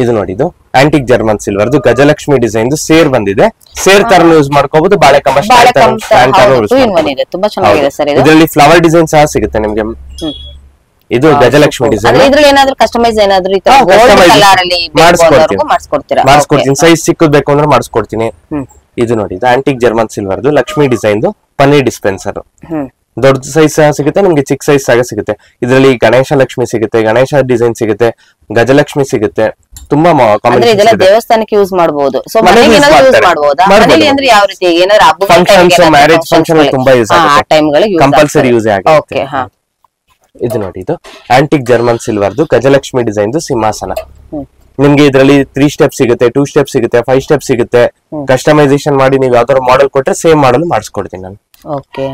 ಇದು ನೋಡಿ, ಇದು ಆಂಟಿಕ್ ಜರ್ಮನ್ ಸಿಲ್ವರ್ದು ಗಜಲಕ್ಷ್ಮಿ ಡಿಸೈನ್ ಸೇರ್ ಬಂದಿದೆ. ಸೇರ್ ತರ ಯೂಸ್ ಮಾಡ್ಕೋಬಹುದು, ಬಾಳೆಕಂಬ ಇದರಲ್ಲಿ ಫ್ಲವರ್ ಡಿಸೈನ್ ಸಹ ಸಿಗುತ್ತೆ ನಿಮ್ಗೆ. ಇದು ಗಜಲಕ್ಷ್ಮಿ ಡಿಸೈನ್. ಮಾಡಿಸ್ಕೊಡ್ತೀನಿ. ಸೈಜ್ ಸಿಕ್ಕದ್ ಬೇಕು ಅಂದ್ರೆ ಮಾಡಿಸ್ಕೊಡ್ತೀನಿ. ಇದು ನೋಡಿ, ಇದು ಆಂಟಿಕ್ ಜರ್ಮನ್ ಸಿಲ್ವರ್ದು ಲಕ್ಷ್ಮಿ ಡಿಸೈನ್ ಪನ್ನೀರ್ ಡಿಸ್ಪೆನ್ಸರ್. ದೊಡ್ಡ ಸೈಜ್ ಸಹ ಸಿಗುತ್ತೆ, ನಿಮ್ಗೆ ಚಿಕ್ಕ ಸೈಜ್ ಸಹ ಸಿಗುತ್ತೆ. ಇದರಲ್ಲಿ ಗಣೇಶ ಲಕ್ಷ್ಮಿ ಸಿಗುತ್ತೆ, ಗಣೇಶ ಡಿಸೈನ್ ಸಿಗುತ್ತೆ, ಗಜಲಕ್ಷ್ಮಿ ಸಿಗುತ್ತೆ. ತುಂಬಾ ಅಂದ್ರೆ ಇದೆಲ್ಲ ದೇವಸ್ಥಾನಕ್ಕೆ ಯೂಸ್ ಮಾಡಬಹುದು. ಸೊ ಮನೆಗೆ ಏನಾದ್ರು ಯೂಸ್ ಮಾಡಬಹುದಾ? ಮನೆಯಲ್ಲಿ ಅಂದ್ರೆ ಯಾವ ರೀತಿ ಏನಾದ್ರು ಹಬ್ಬ ಫಂಕ್ಷನ್ಸ್, ಮ್ಯಾರೇಜ್ ಫಂಕ್ಷನ್ ತುಂಬಾ ಯೂಸ್ ಆಗುತ್ತೆ. ಆ ಟೈಮ್ ಗಳಿಗೆ ಕಂಪಲ್ಸರಿ ಯೂಸ್ ಆಗುತ್ತೆ. ಓಕೆ. ಹಾ, ಇದು ನೋಡಿ, ಇದು ಆಂಟಿಕ್ ಜರ್ಮನ್ ಸಿಲ್ವರ್ದು ಗಜಲಕ್ಷ್ಮಿ ಡಿಸೈನ್ ಸಿಂಹಾಸನ. ನಿಮ್ಗೆ ಇದರಲ್ಲಿ 3 ಸ್ಟೆಪ್ ಸಿಗುತ್ತೆ, 2 ಸ್ಟೆಪ್ ಸಿಗುತ್ತೆ, 5 ಸ್ಟೆಪ್ ಸಿಗುತ್ತೆ. ಕಸ್ಟಮೈಸೇಷನ್ ಮಾಡಿ ನೀವು ಯಾವ್ದಾದ್ರು ಮಾಡೆಲ್ ಕೊಟ್ರೆ ಸೇಮ್ ಮಾಡೆಲ್ ಮಾಡಿಸ್ಕೊಡ್ತೀನಿ ನಾನು. ಓಕೆ.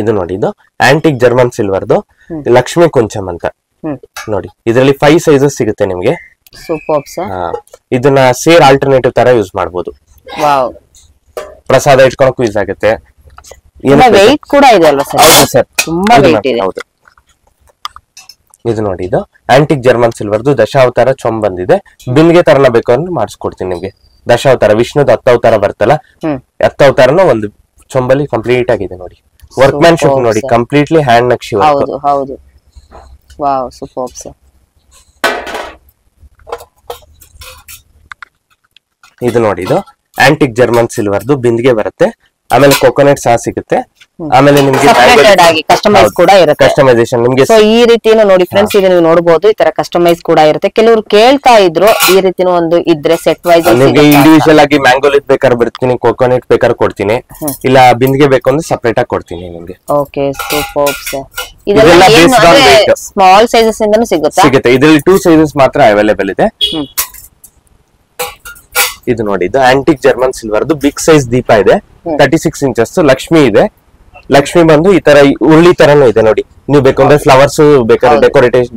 ಇದು ನೋಡಿ, ಇದು ಆಂಟಿಕ್ ಜರ್ಮನ್ ಸಿಲ್ವರ್ದು ಲಕ್ಷ್ಮಿ ಕುಂಚಮ್ ಅಂತ ನೋಡಿ. ಇದರಲ್ಲಿ 5 ಸೈಜಸ್ ಸಿಗುತ್ತೆ ನಿಮ್ಗೆ. Super sir. ಇದನ್ನ ಸೇರ್ ಆಲ್ಟರ್ನೇಟಿವ್ ತರ ಯೂಸ್ ಮಾಡಬಹುದು. ವಾವ್. ಪ್ರಸಾದ ಇಟ್ಕೊಳಕ್ಕೂ ಯೂಸ್ ಆಗುತ್ತೆ. ವೆಯ್ಟ್ ಕೂಡ ಇದೆ ಅಲ್ವಾ ಸರ್? ಹೌದು ಸರ್, ತುಂಬಾ ವೆಯ್ಟ್ ಇದೆ. ಹೌದು. ಇದು ನೋಡಿ, ಇದು ಆಂಟಿಕ್ ಜರ್ಮನ್ ಸಿಲ್ವರ್ದು ದಶಾವತಾರ ಚೊಂಬ್ ಬಂದಿದೆ. ಬಿನ್ಗೆ ತರನ ಬೇಕು ಅಂದ್ರೆ ಮಾಡಿಸ್ಕೊಡ್ತೀನಿ ನಿಮ್ಗೆ. ದಶಾವತಾರ ವಿಷ್ಣುದ 10 ಅವತಾರ ಬರ್ತಲ್ಲ, 10 ಅವತಾರನು ಒಂದು ಚೊಂಬಲ್ಲಿ ಕಂಪ್ಲೀಟ್ ಆಗಿದೆ ನೋಡಿ. ವರ್ಕ್ಮ್ಯಾನ್ಶಿಪ್ ನೋಡಿ, ಕಂಪ್ಲೀಟ್ಲಿ ಹ್ಯಾಂಡ್ ನಕ್ಷಿ ವರ್ಕ್. ಹೌದು ಹೌದು. Wow, super sir. ಇದು ನೋಡಿ, ಇದು ಆಂಟಿಕ್ ಜರ್ಮನ್ ಸಿಲ್ವರ್ದು ಬಿಂದಿಗೆ ಬರುತ್ತೆ. ಆಮೇಲೆ ಕೊಕೊನಟ್ ಸಹ ಸಿಗುತ್ತೆ. ಆಮೇಲೆ ನಿಮ್ಗೆ ಕಸ್ಟಮೈಸ್ ಕೂಡ ಇರುತ್ತೆ. ಕಸ್ಟಮೈಸೇಷನ್ ನಿಮ್ಗೆ ಸೊ ಈ ರೀತಿನೂ ನೋಡಿ ಫ್ರೆಂಡ್ಸ್, ಇದು ನೀವು ನೋಡಬಹುದು. ಈ ತರ ಕಸ್ಟಮೈಸ್ ಕೂಡ ಇರುತ್ತೆ. ಕೆಲವರು ಕೇಳ್ತಾ ಇದ್ರು ಈ ರೀತಿನೂ ಒಂದು ಇದ್ರೆ ಸೆಟ್ ವೈಸ್. ನಿಮ್ಗೆ ಇಂಡಿವಿಜುವಲ್ ಆಗಿ ಮ್ಯಾಂಗೋ ಲಿಟ್ ಬೇಕಾದ್ರೆ ಬಿಡ್ತೀನಿ, ಕೊಕೊನಟ್ ಬೇಕಾದ್ರೆ ಕೊಡ್ತೀನಿ, ಇಲ್ಲ ಬಿಂದಿಗೆ ಬೇಕು ಅಂದ್ರೆ ಸಪರೇಟ್ ಆಗಿ ಕೊಡ್ತೀನಿ ನಿಮ್ಗೆ. Okay, super sir. ಇದೆಲ್ಲ ಸ್ಮಾಲ್ ಸೈಜಸ್ ಇಂದನೂ ಸಿಗುತ್ತೆ. ಇದರಲ್ಲಿ 2 ಸೈಜಸ್ ಮಾತ್ರ ಅವೈಲೇಬಲ್ ಇದೆ. ಇದು ನೋಡಿ, ಇದು ಆಂಟಿಕ್ ಜರ್ಮನ್ ಸಿಲ್ವರ್ದು ಬಿಗ್ ಸೈಜ್ ದೀಪ ಇದೆ, 36 ಇಂಚಸ್. ಲಕ್ಷ್ಮಿ ಇದೆ. ಲಕ್ಷ್ಮಿ ಬಂದು ಈ ತರ ಉರುಳಿ ತರನು ಇದೆ ನೋಡಿ. ನೀವು ಬೇಕಂದ್ರೆ ಫ್ಲವರ್ಸ್ ಬೇಕಾದ್ರೆ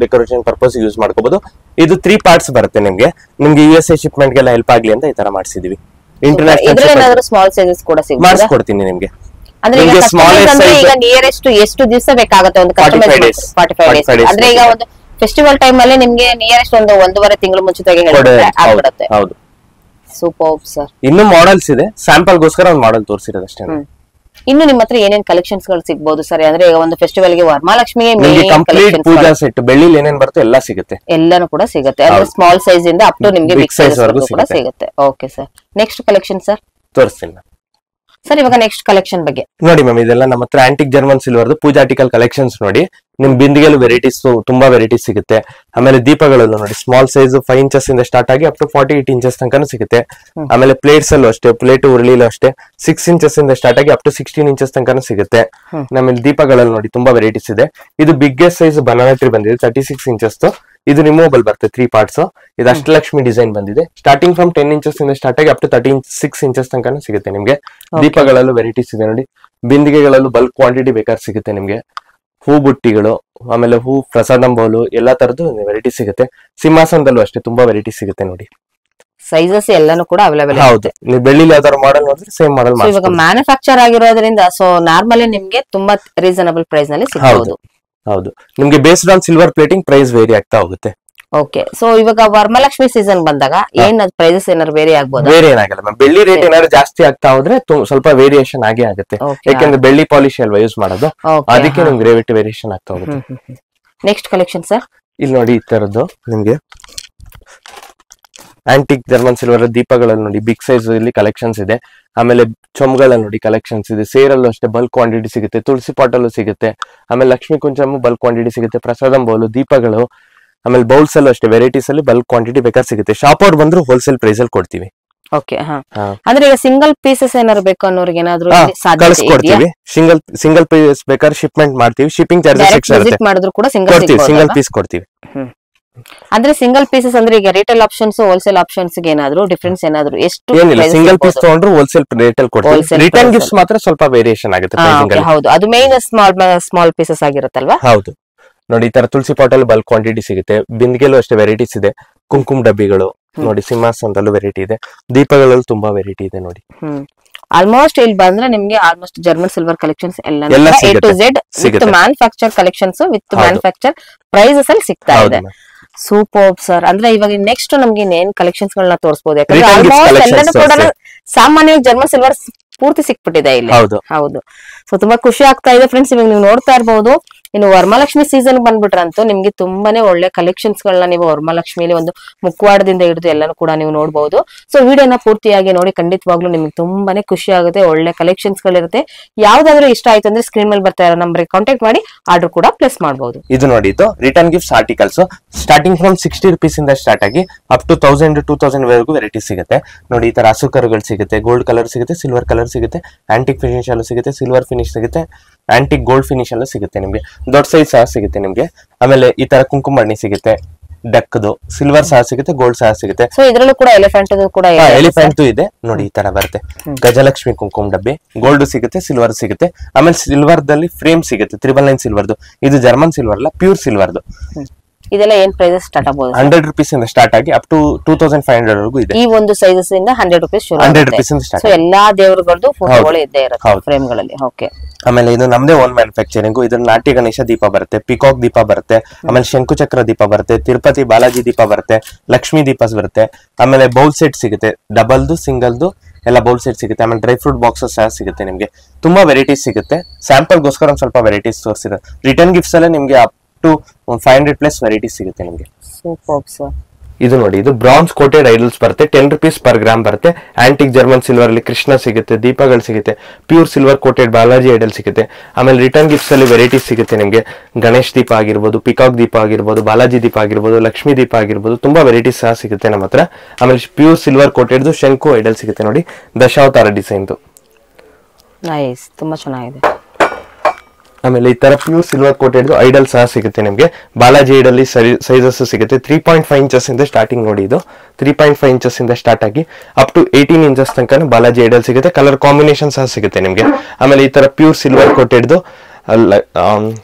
ಡೆಕೋರೇಷನ್ ಪರ್ಪಸ್ ಯೂಸ್ ಮಾಡ್ಕೋಬಹುದು. ಇದು 3 ಪಾರ್ಟ್ಸ್ ಬರುತ್ತೆ ನಿಮ್ಗೆ. ನಿಮ್ಗೆ USA ಶಿಪ್ಮೆಂಟ್ ಗೆಲ್ಲ ಹೆಲ್ಪ್ ಆಗ್ಲಿ ಅಂತ ಈ ತರ ಮಾಡಿಸಿದೀವಿ. ಇಂಟರ್ನ್ಯಾಷನಲ್ ಸ್ಮಾಲ್ ಸೈಜಸ್ ಕೂಡ ಮಾಡಿಸ್ಕೊಡ್ತೀನಿ ನಿಮ್ಗೆ. ಅಂದ್ರೆ ಈಗ ನಿಯರೆಸ್ಟ್ ಎಷ್ಟು ದಿವಸ ಬೇಕಾಗುತ್ತೆ ಒಂದು ಕಸ್ಟಮೈಸ್? 45 ಡೇಸ್. ಅಂದ್ರೆ ಈಗ ಒಂದು ಫೆಸ್ಟಿವಲ್ ಟೈಮ್ ಅಲ್ಲಿ ನಿಮ್ಗೆ ನಿಯರೆಸ್ಟ್ ಒಂದು 1.5 ತಿಂಗಳು ಮುಂಚಿತವಾಗಿ ಹೇಳ್ಬಿಡುತ್ತೆ. ಹೌದು. Super sir. ಇನ್ನು ಮಾಡೆಲ್ಸ್ ಇದೆ, ಸ್ಯಾಂಪಲ್ ಗೋಸ್ಕರ ಒಂದು ಮಾಡೆಲ್ ತೋರಿಸಿರೋದು ಅಷ್ಟೇ. ಇನ್ನು ನಿಮ್ಮ ಹತ್ರ ಏನೇನ್ ಕಲೆಕ್ಷನ್ಸ್ ಗಳು ಸಿಗಬಹುದು ಸರ್? ಅಂದ್ರೆ ಈಗ ಒಂದು ಫೆಸ್ಟಿವಲ್ ಗೆ ವರಮಹಾಲಕ್ಷ್ಮಿಗೆ ಕಂಪ್ಲೀಟ್ ಪೂಜಾ ಸೆಟ್ ಬೆಳ್ಳಿಲಿ ಏನೇನ್ ಬರುತ್ತೆ ಎಲ್ಲ ಸಿಗುತ್ತೆ. ಎಲ್ಲಾನು ಕೂಡ ಸಿಗುತ್ತೆ. ಅಂದ್ರೆ ಸ್ಮಾಲ್ ಸೈಜ್ ಇಂದ ಅಪ್ ಟು ನಿಮ್ಗೆ ಬಿಗ್ ಸೈಜ್ ವರೆಗೂ ಕೂಡ ಸಿಗುತ್ತೆ. Okay sir. Next collection sir ತೋರಿಸ್ತೀನಿ ಸರ್. ಇವಾಗ ನೆಕ್ಸ್ಟ್ ಕಲೆಕ್ಷನ್ ಬಗ್ಗೆ ನೋಡಿ ಮ್ಯಾಮ್. ಇದೆಲ್ಲ ನಮ್ಮ ಹತ್ರ ಆಂಟಿಕ್ ಜರ್ಮನ್ ಸಿಲ್ವರ್ದು ಪೂಜಾ ಆರ್ಟಿಕಲ್ ಕಲೆಕ್ಷನ್ಸ್ ನೋಡಿ. ನಿಮ್ ಬಿಂದಿಗೆಲು ವೆರೈಟೀಸ್ ತುಂಬಾ ವೆರೈಟೀಸ್ ಸಿಗುತ್ತೆ. ಆಮೇಲೆ ದೀಪಗಳಲ್ಲೂ ನೋಡಿ, ಸ್ಮಾಲ್ ಸೈಜ್ 5 ಇಂಚಸ್ ಇಂದ ಸ್ಟಾರ್ಟ್ ಆಗಿ ಅಪ್ ಟು 48 ಇಂಚಸ್ ತನಕ ಸಿಗುತ್ತೆ. ಆಮೇಲೆ ಪ್ಲೇಟ್ಸ್ ಅಲ್ಲೂ ಅಷ್ಟೇ, ಪ್ಲೇಟ್ ಉರುಳಿಲೂ ಅಷ್ಟೇ 6 ಇಂಚಸ್ ಇಂದ ಸ್ಟಾರ್ಟ್ ಆಗಿ ಅಪ್ ಟು 16 ಇಂಚಸ್ ತನಕ ಸಿಗುತ್ತೆ. ಆಮೇಲೆ ದೀಪಗಳಲ್ಲಿ ನೋಡಿ ತುಂಬಾ ವೆರೈಟೀಸ್ ಇದೆ. ಇದು ಬಿಗ್ಗೆಸ್ಟ್ ಸೈಜ್ ಬನಾನಾ ಟ್ರೀ ಬಂದಿದೆ, 36 ಇಂಚಸ್. ಇದು ರಿಮೂವಬಲ್ ಬರುತ್ತೆ, 3 ಪಾರ್ಟ್ಸ್. ಇದು ಅಷ್ಟಲಕ್ಷ್ಮಿ ಡಿಸೈನ್ ಬಂದಿದೆ. ಸ್ಟಾರ್ಟಿಂಗ್ ಫ್ರಮ್ 10 ಇಂಚಸ್ ಇಂದ ಸ್ಟಾರ್ಟ್ ಆಗಿ ಅಪ್ ಟು 36 ಇಂಚಸ್ ತನಕ ಸಿಗುತ್ತೆ ನಿಮ್ಗೆ. ದೀಪಗಳಲ್ಲೂ ವೆರೈಟೀಸ್ ಇದೆ ನೋಡಿ. ಬಿಂದಿಗೆಗಳಲ್ಲೂ ಬಲ್ಕ್ ಕ್ವಾಂಟಿಟಿ ಬೇಕಾದ್ರೆ ಸಿಗುತ್ತೆ ನಿಮ್ಗೆ. ಹೂ ಬುಟ್ಟಿಗಳು, ಆಮೇಲೆ ಹೂ ಪ್ರಸಾದಂ ಬೌಲು, ಎಲ್ಲಾ ತರದ್ದು ವೆರೈಟಿ ಸಿಗುತ್ತೆ. ಸಿಂಹಾಸನದಲ್ಲೂ ಅಷ್ಟೇ ತುಂಬಾ ವೆರೈಟಿ ಸಿಗುತ್ತೆ ನೋಡಿ. ಸೈಜಸ್ ಎಲ್ಲಾನು ಕೂಡ ಅವೈಲೇಬಲ್. ಹೌದು, ನೀವು ಬೆಳ್ಳಿಲಿ ಯಾವ್ದಾದ್ರು ಮಾಡೆಲ್ ನೋಡಿದ್ರೆ ಸೇಮ್ ಮಾಡೆಲ್. ಇವಾಗ ಮ್ಯಾನುಫ್ಯಾಕ್ಚರ್ ಆಗಿರೋದ್ರಿಂದ ಸೊ ನಾರ್ಮಲಿ ನಿಮ್ಗೆ ತುಂಬಾ ರೀಸನಬಲ್ ಪ್ರೈಸ್ ನಲ್ಲಿ ಸಿಗಬಹುದು. ಹೌದು, ನಿಮ್ಗೆ based on silver plating price vary ಆಗ್ತಾ ಹೋಗುತ್ತೆ. ಓಕೆ. ಸೊ ಇವಾಗ ವರಮಹಾಲಕ್ಷ್ಮಿ ಸೀಸನ್ ಬಂದಾಗ ಏನ್ ಪ್ರೈಸಸ್ ಏನಾದ್ರು ವೇರಿ ಆಗ್ಬೋದು? ಬೇರೆ ಏನಾಗಲ್ಲ ಮ್ಯಾಮ್. ಬೆಳ್ಳಿ ರೇಟ್ ಏನಾದ್ರು ಜಾಸ್ತಿ ಆಗ್ತಾ ಹೋದ್ರೆ ಸ್ವಲ್ಪ ವೇರಿಯೇಷನ್ ಆಗೇ ಆಗುತ್ತೆ. ಯಾಕಂದ್ರೆ ಬೆಳ್ಳಿ ಪಾಲಿಶ್ ಅಲ್ವಾ ಯೂಸ್ ಮಾಡೋದು, ಅದಕ್ಕೆ ನಿಮ್ಗೆ ರೇಟ್ ವೇರಿಯೇಷನ್ ಆಗ್ತಾ ಹೋಗುತ್ತೆ. Next collection sir. ಇಲ್ಲಿ ನೋಡಿ, ಈ ತರದ್ದು ನಿಮ್ಗೆ ಆಂಟಿಕ್ ಜರ್ಮನ್ ಸಿಲ್ವರ್ ದೀಪಗಳಲ್ಲಿ ನೋಡಿ ಬಿಗ್ ಸೈಜ್ ಇಲ್ಲಿ ಕಲೆಕ್ಷನ್ಸ್ ಇದೆ. ಆಮೇಲೆ ಚೊಂಬಗಳಲ್ಲಿ ನೋಡಿ ಕಲೆಕ್ಷನ್ಸ್ ಇದೆ. ಸೇರಲ್ಲೂ ಅಷ್ಟೇ ಬಲ್ಕ್ ಕ್ವಾಂಟಿಟಿ ಸಿಗುತ್ತೆ. ತುಳಸಿ ಪಾಟ್ ಅಲ್ಲೂ ಸಿಗುತ್ತೆ. ಆಮೇಲೆ ಲಕ್ಷ್ಮೀ ಕುಂಚಮ್ಮು ಬಲ್ಕ್ ಕ್ವಾಂಟಿಟಿ ಸಿಗುತ್ತೆ. ಪ್ರಸಾದಂ ಬೌಲು, ದೀಪಗಳು, ಆಮೇಲೆ ಬೌಲ್ಸ್ ಅಲ್ಲೂ ಅಷ್ಟೇ ವೆರೈಟೀಸ್ ಅಲ್ಲಿ ಬಲ್ಕ್ ಕ್ವಾಂಟಿಟಿ ಬೇಕಾದ್ರೆ ಸಿಗುತ್ತೆ. ಶಾಪ್ ಅವ್ರು ಬಂದ್ರು ಹೋಲ್ಸೇಲ್ ಪ್ರೈಸ್ ಅಲ್ಲಿ ಕೊಡ್ತೀವಿ. ಓಕೆ. ಅಂದ್ರೆ ಈಗ ಸಿಂಗಲ್ ಪೀಸಸ್ ಏನಾದ್ರು ಬೇಕು ಅನ್ನೋರಿಗೆ ಏನಾದ್ರು ಕಳಿಸ್ಕೊಡ್ತೀವಿ. ಸಿಂಗಲ್ ಪೀಸ್ ಬೇಕಾದ್ರೆ ಶಿಪ್ಮೆಂಟ್ ಮಾಡ್ತೀವಿ. ಶಿಪ್ಪಿಂಗ್ ಚಾರ್ಜಸ್ ಎಕ್ಸ್ಟ್ರಾ ಇರುತ್ತೆ. ಮಾಡಿದ್ರು ಕೂಡ ಸಿಂಗಲ್ ಪೀಸ್ ಕೊಡ್ತೀವಿ. ಅಂದ್ರೆ ಸಿಂಗಲ್ ಪೀಸಸ್ ಅಂದ್ರೆ ಈಗ ರಿಟೇಲ್ ಆಪ್ಷನ್ಸ್, ಹೋಲ್ಸೇಲ್ ಆಪ್ಷನ್ಸ್ ಏನಾದ್ರು ಡಿಫರೆನ್ಸ್ ಏನಾದ್ರು ಎಷ್ಟು? ಏನಿಲ್ಲ, ಸಿಂಗಲ್ ಪೀಸ್ ತಗೊಂಡ್ರು ಹೋಲ್ಸೇಲ್ ರೇಟ್ ಅಲ್ಲಿ ಕೊಡ್ತೀವಿ. ರಿಟರ್ನ್ ಗಿಫ್ಟ್ಸ್ ಮಾತ್ರ ಸ್ವಲ್ಪ ವೇರಿಯೇಷನ್ ಆಗುತ್ತೆ. ಹೌದು, ಅದು ಮೇನ್ ಸ್ಮಾಲ್ ಪೀಸಸ್ ಆಗಿರುತ್ತಲ್ವಾ? ಹೌದು ನೋಡಿ, ಈ ತರ ತುಳಸಿ ಪಾಟ್ ಅಲ್ಲಿ ಬಲ್ಕ್ ಕ್ವಾಂಟಿಟಿ ಸಿಗುತ್ತೆ. ಬಿಂದಿಗೆಲ್ಲೂ ಅಷ್ಟೇ ವೆರೈಟೀಸ್ ಇದೆ. ಕುಂಕುಮ ಡಬ್ಬಿಗಳು ನೋಡಿ, ಸಿಂಹಾಸನದಲ್ಲೂ ವೆರೈಟಿ ಇದೆ. ದೀಪಗಳಲ್ಲೂ ತುಂಬಾ ವೆರೈಟಿ ಇದೆ ನೋಡಿ. ಆಲ್ಮೋಸ್ಟ್ ಇಲ್ಲಿ ಬಂದ್ರೆ ನಿಮ್ಗೆ ಆಲ್ಮೋಸ್ಟ್ ಜರ್ಮನ್ ಸಿಲ್ವರ್ ಕಲೆಕ್ಷನ್ಸ್ ಎಲ್ಲ A to Z with manufacture collections with manufacture prices ಅಲ್ಲಿ ಸಿಗ್ತಾ ಇದೆ. Super sir. ಅಂದ್ರೆ ಇವಾಗ ನೆಕ್ಸ್ಟ್ ನಮ್ಗೆ ಏನ್ ಕಲೆಕ್ಷನ್ಸ್ ಗಳನ್ನ ತೋರಿಸಬಹುದು? ಯಾಕಂದ್ರೆ ಆಲ್ಮೋಸ್ಟ್ ಎಲ್ಲರೂ ಕೂಡ ಸಾಮಾನ್ಯವಾಗಿ ಜರ್ಮನ್ ಸಿಲ್ವರ್ ಪೂರ್ತಿ ಸಿಕ್ಬಿಟ್ಟಿದೆ ಇಲ್ಲಿ. ಹೌದು. ಸೊ ತುಂಬಾ ಖುಷಿ ಆಗ್ತಾ ಇದೆ ಫ್ರೆಂಡ್ಸ್. ಇವಾಗ ನೀವು ನೋಡ್ತಾ ಇರಬಹುದು ಇನ್ನು ವರಮಹಾಲಕ್ಷ್ಮಿ ಸೀಸನ್ ಬಂದ್ಬಿಟ್ರಂತೂ ನಿಮ್ಗೆ ತುಂಬಾನೇ ಒಳ್ಳೆ ಕಲೆಕ್ಷನ್ಸ್ ಗಳನ್ನ ನೀವು ವರಮಹಾಲಕ್ಷ್ಮಿಲಿ ಒಂದು ಮುಖವಾಡದಿಂದ ಹಿಡಿದು ಎಲ್ಲಾನು ಕೂಡ ನೀವು ನೋಡಬಹುದು. ಸೊ ವಿಡಿಯೋನ ಪೂರ್ತಿಯಾಗಿ ನೋಡಿ, ಖಂಡಿತವಾಗ್ಲೂ ನಿಮ್ಗೆ ತುಂಬಾನೇ ಖುಷಿ ಆಗುತ್ತೆ. ಒಳ್ಳೆ ಕಲೆಕ್ಷನ್ಸ್ ಗಳಿರುತ್ತೆ. ಯಾವ್ದಾದ್ರು ಇಷ್ಟ ಆಯ್ತು ಅಂದ್ರೆ ಸ್ಕ್ರೀನ್ ಮೇಲೆ ಬರ್ತಾ ಇರೋ ನಂಬರ್ ಕಾಂಟ್ಯಾಕ್ಟ್ ಮಾಡಿ ಆರ್ಡರ್ ಕೂಡ ಪ್ಲೇಸ್ ಮಾಡಬಹುದು. ಇದು ನೋಡಿ, ಇದು return gifts articles starting from 60 rupees ಇಂದ ಸ್ಟಾರ್ಟ್ ಆಗಿ ಅಪ್ ಟು 1000 2000 ವರೆಗೂ ವೆರೈಟಿ ಸಿಗುತ್ತೆ ನೋಡಿ. ಈ ತರ ಹಸು ಕರುಗಳು ಸಿಗುತ್ತೆ, ಗೋಲ್ಡ್ ಕಲರ್ ಸಿಗುತ್ತೆ, ಸಿಲ್ವರ್ ಕಲರ್ ಸಿಗುತ್ತೆ, ಆಂಟಿಕ್ ಫಿನಿಶ್ ಅಲ್ಲೂ ಸಿಗುತ್ತೆ, ಸಿಲ್ವರ್ ಫಿನಿಶ್ ಸಿಗುತ್ತೆ, ಆಂಟಿಕ್ ಗೋಲ್ಡ್ ಫಿನಿಶ್ ಅಲ್ಲೂ ಸಿಗುತ್ತೆ ನಿಮ್ಗೆ. ದೊಡ್ಡ ಸೈಜ್ ಸಹ ಸಿಗುತ್ತೆ ನಿಮ್ಗೆ. ಆಮೇಲೆ ಈ ತರ ಕುಂಕುಮ ಬಣ್ಣಿ ಸಿಗುತ್ತೆ, ಡಕ್ದು ಸಿಲ್ವರ್ ಸಹ ಸಿಗುತ್ತೆ, ಗೋಲ್ಡ್ ಸಹ ಸಿಗುತ್ತೆ. ಸೊ ಇದ್ರಲ್ಲೂ ಕೂಡ ಎಲಿಫೆಂಟ್ ಕೂಡ ಎಲಿಫೆಂಟ್ ಇದೆ ನೋಡಿ. ಈ ತರ ಬರುತ್ತೆ ಗಜಲಕ್ಷ್ಮಿ ಕುಂಕುಮ ಡಬ್ಬಿ, ಗೋಲ್ಡ್ ಸಿಗುತ್ತೆ, ಸಿಲ್ವರ್ ಸಿಗುತ್ತೆ. ಆಮೇಲೆ ಸಿಲ್ವರ್ ದಲ್ಲಿ ಫ್ರೇಮ್ ಸಿಗುತ್ತೆ 999 ಸಿಲ್ವರ್ದು. ಇದು ಜರ್ಮನ್ ಸಿಲ್ವರ್ ಅಲ್ಲ, ಪ್ಯೂರ್ ಸಿಲ್ವರ್ದು. ಇದೆಲ್ಲ ಏನ್ ಪ್ರೈಸಸ್ ಸ್ಟಾರ್ಟ್ ಆಗಬಹುದು? 100 rupees ಇಂದ ಸ್ಟಾರ್ಟ್ ಆಗಿ ಅಪ್ ಟು 2500 ವರೆಗೂ ಇದೆ. ಈ ಒಂದು ಸೈಜಸ್ ಇಂದ 100 rupees ಶುರು. 100 rupees ಇಂದ ಸ್ಟಾರ್ಟ್. ಸೊ ಎಲ್ಲಾ ದೇವರುಗಳದ್ದು ಫೋಟೋಗಳು ಇದ್ದೇ ಇರುತ್ತೆ ಫ್ರೇಮ್ ಗಳಲ್ಲಿ. ಓಕೆ. ಆಮೇಲೆ ಇದು ನಮ್ದೇ ಓನ್ ಮ್ಯಾನುಫ್ಯಾಕ್ಚರಿಂಗ್. ಇದ್ರ ನಾಟ್ಯ ಗಣೇಶ ದೀಪ ಬರುತ್ತೆ, ಪಿಕಾಕ್ ದೀಪ ಬರುತ್ತೆ, ಆಮೇಲೆ ಶಂಕುಚಕ್ರ ದೀಪ ಬರುತ್ತೆ, ತಿರುಪತಿ ಬಾಲಾಜಿ ದೀಪ ಬರುತ್ತೆ, ಲಕ್ಷ್ಮೀ ದೀಪ ಬರುತ್ತೆ. ಆಮೇಲೆ ಬೌಲ್ ಸೆಟ್ ಸಿಗುತ್ತೆ, ಡಬಲ್ದು ಸಿಂಗಲ್ದು ಎಲ್ಲ ಬೌಲ್ ಸೆಟ್ ಸಿಗುತ್ತೆ. ಆಮೇಲೆ ಡ್ರೈ ಫ್ರೂಟ್ ಬಾಕ್ಸಸ್ ಸಹ ಸಿಗುತ್ತೆ ನಿಮ್ಗೆ. ತುಂಬಾ ವೆರೈಟೀಸ್ ಸಿಗುತ್ತೆ. ಸ್ಯಾಂಪಲ್ಗೋಸ್ಕರ ಒಂದು ಸ್ವಲ್ಪ ವೆರೈಟೀಸ್ ತೋರಿಸಿದೆ. ರಿಟರ್ನ್ ಗಿಫ್ಟ್ಸ್ ಅಲ್ಲೇ ನಿಮ್ಗೆ ಅಪ್ ಟು 500+ ವೆರೈಟೀಸ್ ಸಿಗುತ್ತೆ ನಿಮ್ಗೆ. Super sir. ಇದು ನೋಡಿ, ಇದು ಬ್ರಾನ್ಸ್ ಕೋಟೆಡ್ ಐಡಲ್ಸ್ ಬರುತ್ತೆ, 10 rupees per gram ಬರುತ್ತೆ. ಆಂಟಿಕ್ ಜರ್ಮನ್ ಸಿಲ್ವರ್ ಅಲ್ಲಿ ಕೃಷ್ಣ ಸಿಗುತ್ತೆ, ದೀಪಗಳು ಸಿಗುತ್ತೆ, pure silver coated Balaji idol ಸಿಗುತ್ತೆ. ಆಮೇಲೆ ರಿಟರ್ನ್ ಗಿಫ್ಟ್ಸ್ ಅಲ್ಲಿ ವೆರೈಟೀಸ್ ಸಿಗುತ್ತೆ ನಿಮ್ಗೆ. ಗಣೇಶ್ ದೀಪ ಆಗಿರ್ಬೋದು, ಪಿಕಾಕ್ ದೀಪ ಆಗಿರ್ಬೋದು, ಬಾಲಾಜಿ ದೀಪ ಆಗಿರ್ಬೋದು, ಲಕ್ಷ್ಮೀ ದೀಪ ಆಗಿರ್ಬೋದು, ತುಂಬಾ ವೆರೈಟೀಸ್ ಸಹ ಸಿಗುತ್ತೆ ನಮ್ಮ ಹತ್ರ. ಆಮೇಲೆ ಪ್ಯೂರ್ ಸಿಲ್ವರ್ ಕೋಟೆಡ್ದು ಶಂಕು ಐಡಲ್ ಸಿಗುತ್ತೆ ನೋಡಿ, ದಶಾವತಾರ ಡಿಸೈನ್ದು. ನೈಸ್, ತುಂಬಾ ಚೆನ್ನಾಗಿದೆ. ಆಮೇಲೆ ಈ ತರ ಪ್ಯೂರ್ ಸಿಲ್ವರ್ ಕೋಟೆಡ್ ಐಡಲ್ ಸಹ ಸಿಗುತ್ತೆ ನಿಮ್ಗೆ. ಬಾಲಾಜಿ ಐಡಲ್ ಸೈಜಸ್ ಸಿಗುತ್ತೆ 3.5 inches ಇಂದ ಸ್ಟಾರ್ಟಿಂಗ್ ನೋಡಿ. ಇದು 3.5 inches ಇಂದ ಸ್ಟಾರ್ಟ್ ಆಗಿ ಅಪ್ ಟು 18 inches ತನಕ ಬಾಲಾಜಿ ಐಡಲ್ ಸಿಗುತ್ತೆ. ಕಲರ್ ಕಾಂಬಿನೇಷನ್ ಸಹ ಸಿಗುತ್ತೆ ನಿಮ್ಗೆ. ಆಮೇಲೆ ಈ ತರ ಪ್ಯೂರ್ ಸಿಲ್ವರ್ ಕೋಟೆಡ್ದು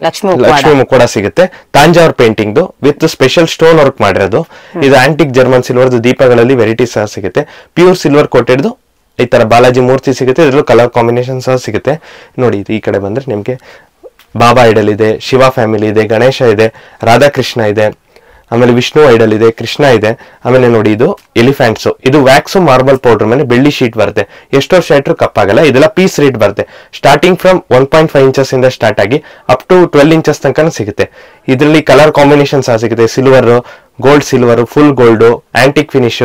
ಲಕ್ಷ್ಮಿ ಮುಖವಾಡ ಸಿಗುತ್ತೆ, Thanjavur painting with special stone work ಮಾಡಿರೋದು. ಇದು ಆಂಟಿಕ್ ಜರ್ಮನ್ ಸಿಲ್ವರ್ದು ದೀಪಗಳಲ್ಲಿ ವೆರೈಟಿ ಸಹ ಸಿಗುತ್ತೆ. ಪ್ಯೂರ್ ಸಿಲ್ವರ್ ಕೋಟೆಡ್ದು ಈ ತರ ಬಾಲಾಜಿ ಮೂರ್ತಿ ಸಿಗುತ್ತೆ. ಇದ್ರಲ್ಲೂ ಕಲರ್ ಕಾಂಬಿನೇಷನ್ ಸಹ ಸಿಗುತ್ತೆ ನೋಡಿ. ಈ ಕಡೆ ಬಂದ್ರೆ ನಿಮ್ಗೆ ಬಾಬಾ ಐಡಲ್ ಇದೆ, ಶಿವ ಫ್ಯಾಮಿಲಿ ಇದೆ, ಗಣೇಶ ಇದೆ, ರಾಧಾಕೃಷ್ಣ ಇದೆ, ಆಮೇಲೆ ವಿಷ್ಣು ಐಡಲ್ ಇದೆ, ಕೃಷ್ಣ ಇದೆ. ಆಮೇಲೆ ನೋಡಿ, ಇದು ಎಲಿಫೆಂಟ್ಸ್. ಇದು ವ್ಯಾಕ್ಸ್ ಮಾರ್ಬಲ್ ಪೌಡರ್ ಮೇಲೆ ಬೆಳ್ಳಿ ಶೀಟ್ ಬರುತ್ತೆ. ಎಷ್ಟು ವರ್ಷ ಇಟ್ಟರು ಕಪ್ಪಾಗಲ್ಲ. ಇದೆಲ್ಲ ಪೀಸ್ ರೇಟ್ ಬರುತ್ತೆ. ಸ್ಟಾರ್ಟಿಂಗ್ ಫ್ರಮ್ 1.5 inches ಇಂದ ಸ್ಟಾರ್ಟ್ ಆಗಿ ಅಪ್ ಟು 12 inches ತನಕ ಸಿಗುತ್ತೆ. ಇದರಲ್ಲಿ ಕಲರ್ ಕಾಂಬಿನೇಷನ್ ಸಹ ಸಿಗುತ್ತೆ. Silver, gold silver, full gold, antique finish,